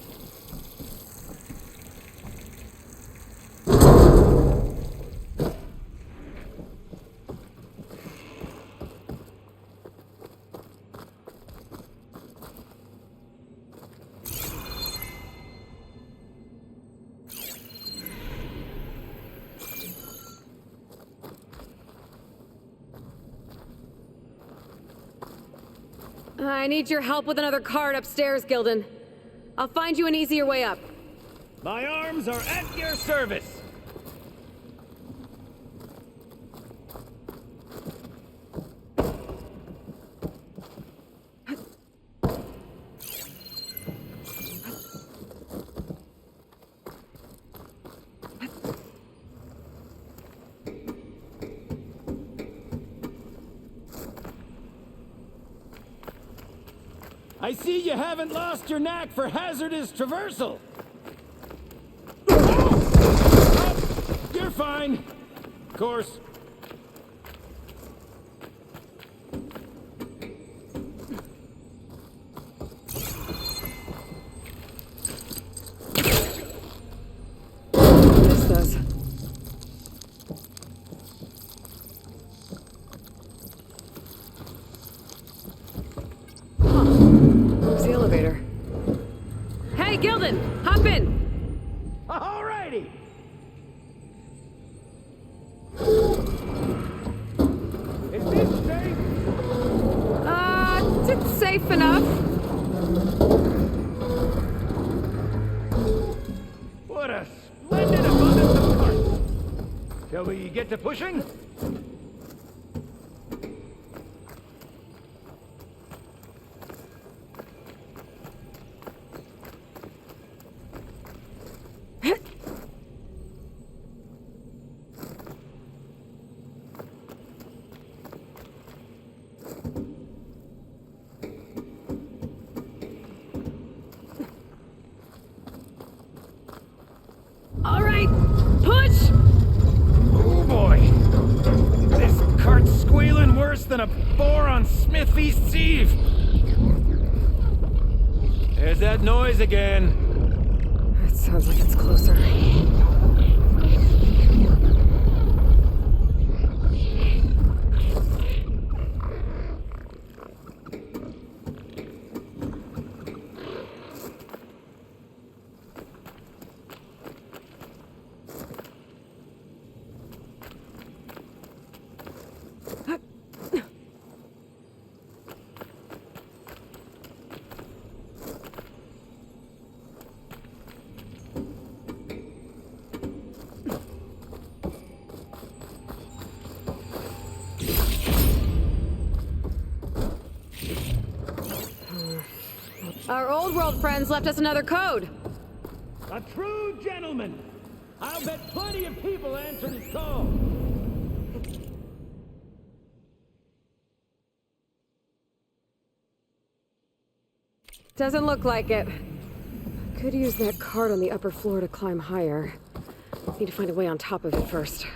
I need your help with another card upstairs, Gildan. I'll find you an easier way up. My arms are at your service. I see you haven't lost your knack for hazardous traversal. Oh, you're fine. Of course. safe enough. What a splendid abundance of parts! Shall we get to pushing? All right, push! Oh boy! This cart's squealing worse than a boar on Smith Feast's Eve! There's that noise again. It sounds like it's closer. Our old world friends left us another code. A true gentleman! I'll bet plenty of people answered his call. Doesn't look like it. Could use that cart on the upper floor to climb higher. Need to find a way on top of it first.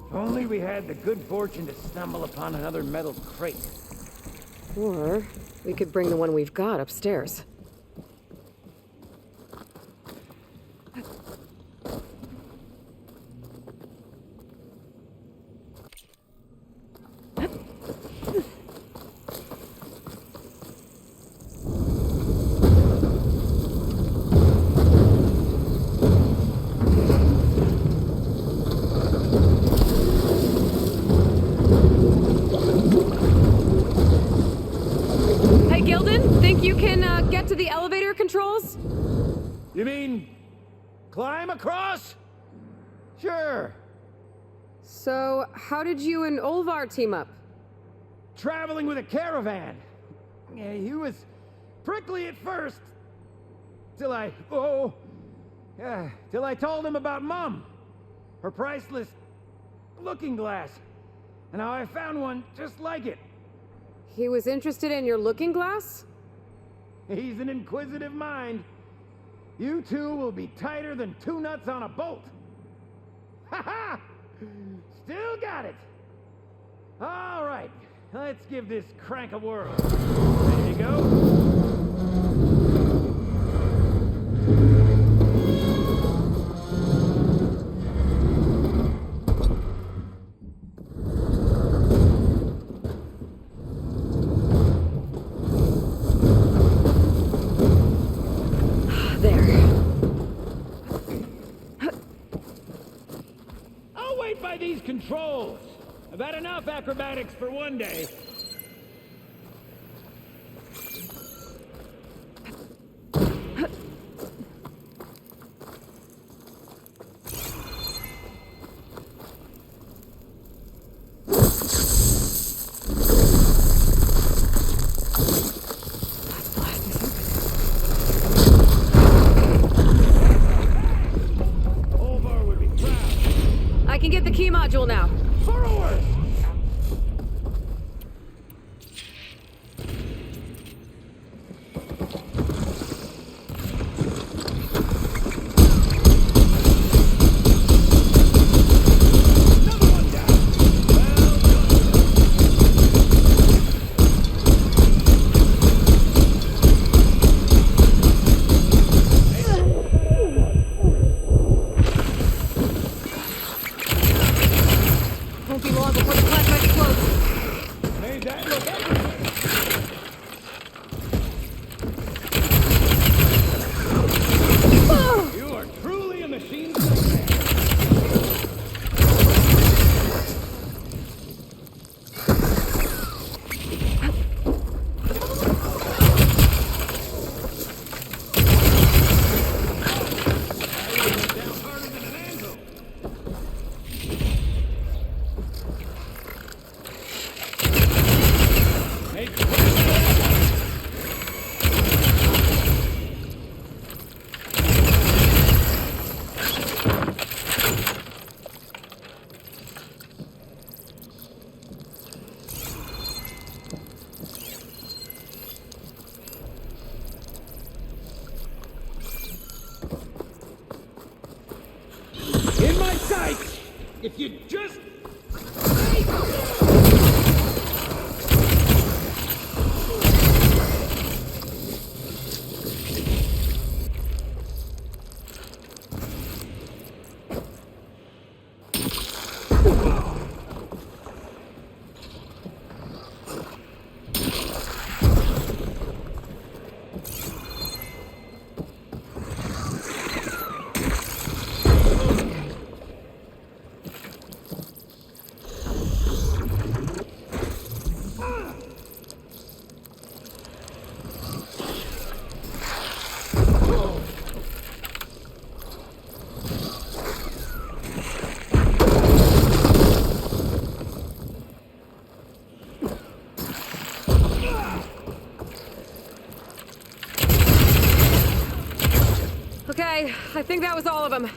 If only we had the good fortune to stumble upon another metal crate. Or we could bring the one we've got upstairs. To the elevator controls? You mean climb across? Sure. So, how did you and Olvar team up? Traveling with a caravan. Yeah, he was prickly at first. Till I told him about Mom. Her priceless looking glass. And how I found one just like it. He was interested in your looking glass? He's an inquisitive mind. You two will be tighter than two nuts on a bolt. Ha ha! Still got it. All right, let's give this crank a whirl. Ready to go? These controls. I've had enough acrobatics for one day. module now. Forward! Won't be long before the flashlight explodes. Made that look everything. You are truly a machine nightmare. In my sights! If you just... Okay, I think that was all of them.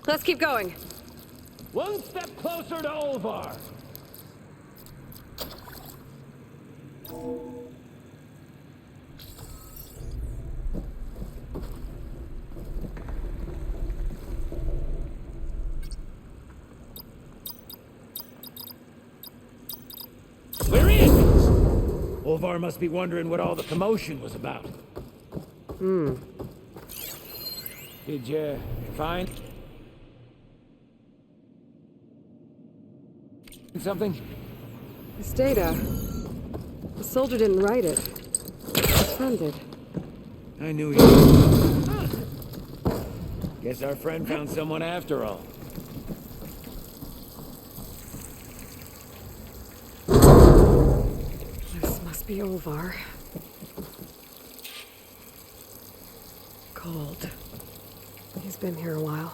Let's keep going. One step closer to Olvar. We're in! Olvar must be wondering what all the commotion was about. Did you find something? This data. The soldier didn't write it. His friend did. I knew you would. Guess our friend found someone after all. This must be Olvar. Cold. He's been here a while.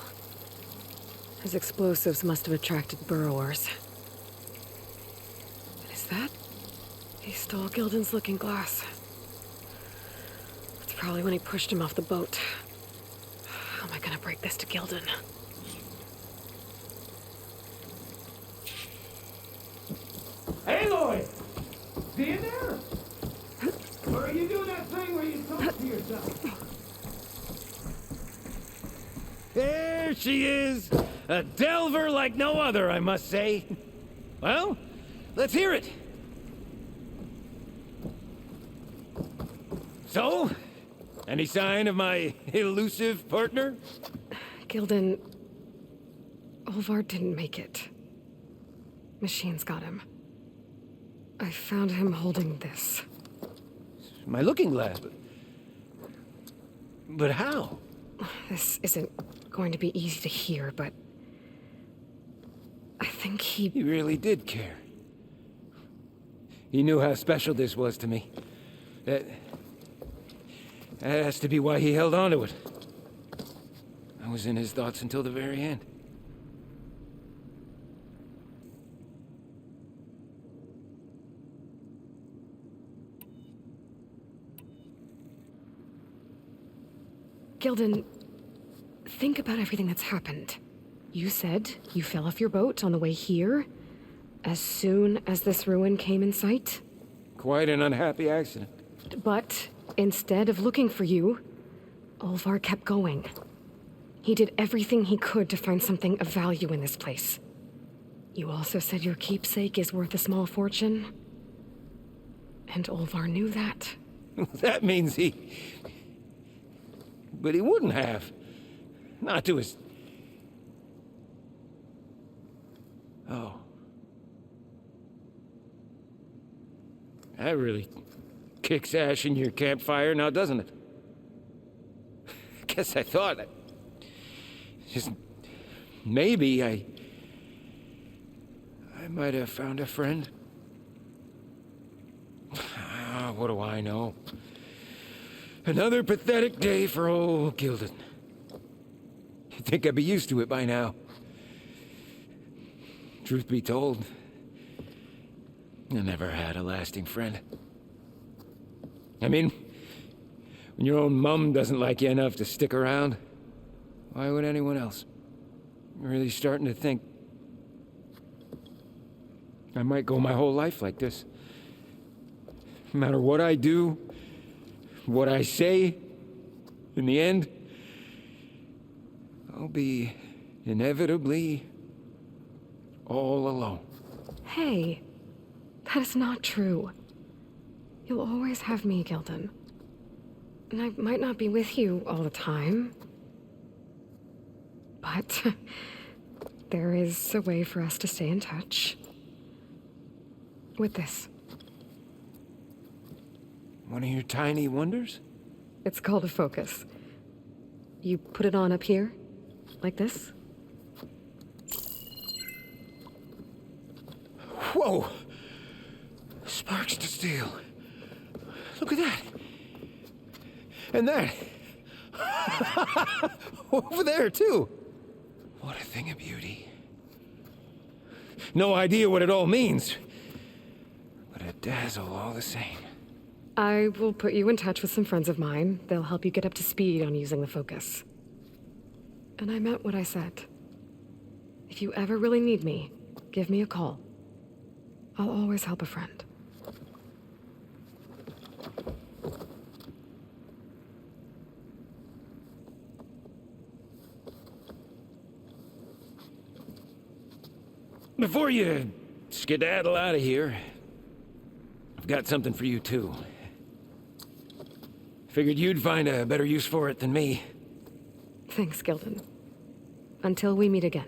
His explosives must have attracted burrowers. And is that? He stole Gildan's looking glass. That's probably when he pushed him off the boat. How am I gonna break this to Gildan? Hey, Lloyd! See you there? Or are you doing that thing where you talk to yourself? There she is! A delver like no other, I must say. Well, let's hear it. So, any sign of my elusive partner? Gildan... Olvar didn't make it. Machines got him. I found him holding this. My looking glass. But how? This isn't going to be easy to hear, but... I think he... He really did care. He knew how special this was to me. That has to be why he held on to it. I was in his thoughts until the very end. Gildan, think about everything that's happened. You said you fell off your boat on the way here as soon as this ruin came in sight. Quite an unhappy accident. But instead of looking for you, Olvar kept going. He did everything he could to find something of value in this place. You also said your keepsake is worth a small fortune. And Olvar knew that. That means he... But he wouldn't have. Not to his... Oh. That really kicks ash in your campfire now, doesn't it? Guess I thought... Just... Maybe I might have found a friend. What do I know? Another pathetic day for old Gildan. You'd think I'd be used to it by now. Truth be told, I never had a lasting friend. I mean, when your own mum doesn't like you enough to stick around, why would anyone else? I'm really starting to think I might go my whole life like this. No matter what I do, what I say, in the end, I'll be inevitably all alone. Hey, that is not true. You'll always have me, Gildan. And I might not be with you all the time. But there is a way for us to stay in touch. With this. One of your tiny wonders? It's called a focus. You put it on up here, like this. Whoa! Sparks to steel. Look at that. And that. Over there, too. What a thing of beauty. No idea what it all means. But a dazzle all the same. I will put you in touch with some friends of mine. They'll help you get up to speed on using the focus. And I meant what I said. If you ever really need me, give me a call. I'll always help a friend. Before you skedaddle out of here, I've got something for you, too. Figured you'd find a better use for it than me. Thanks, Gildan. Until we meet again.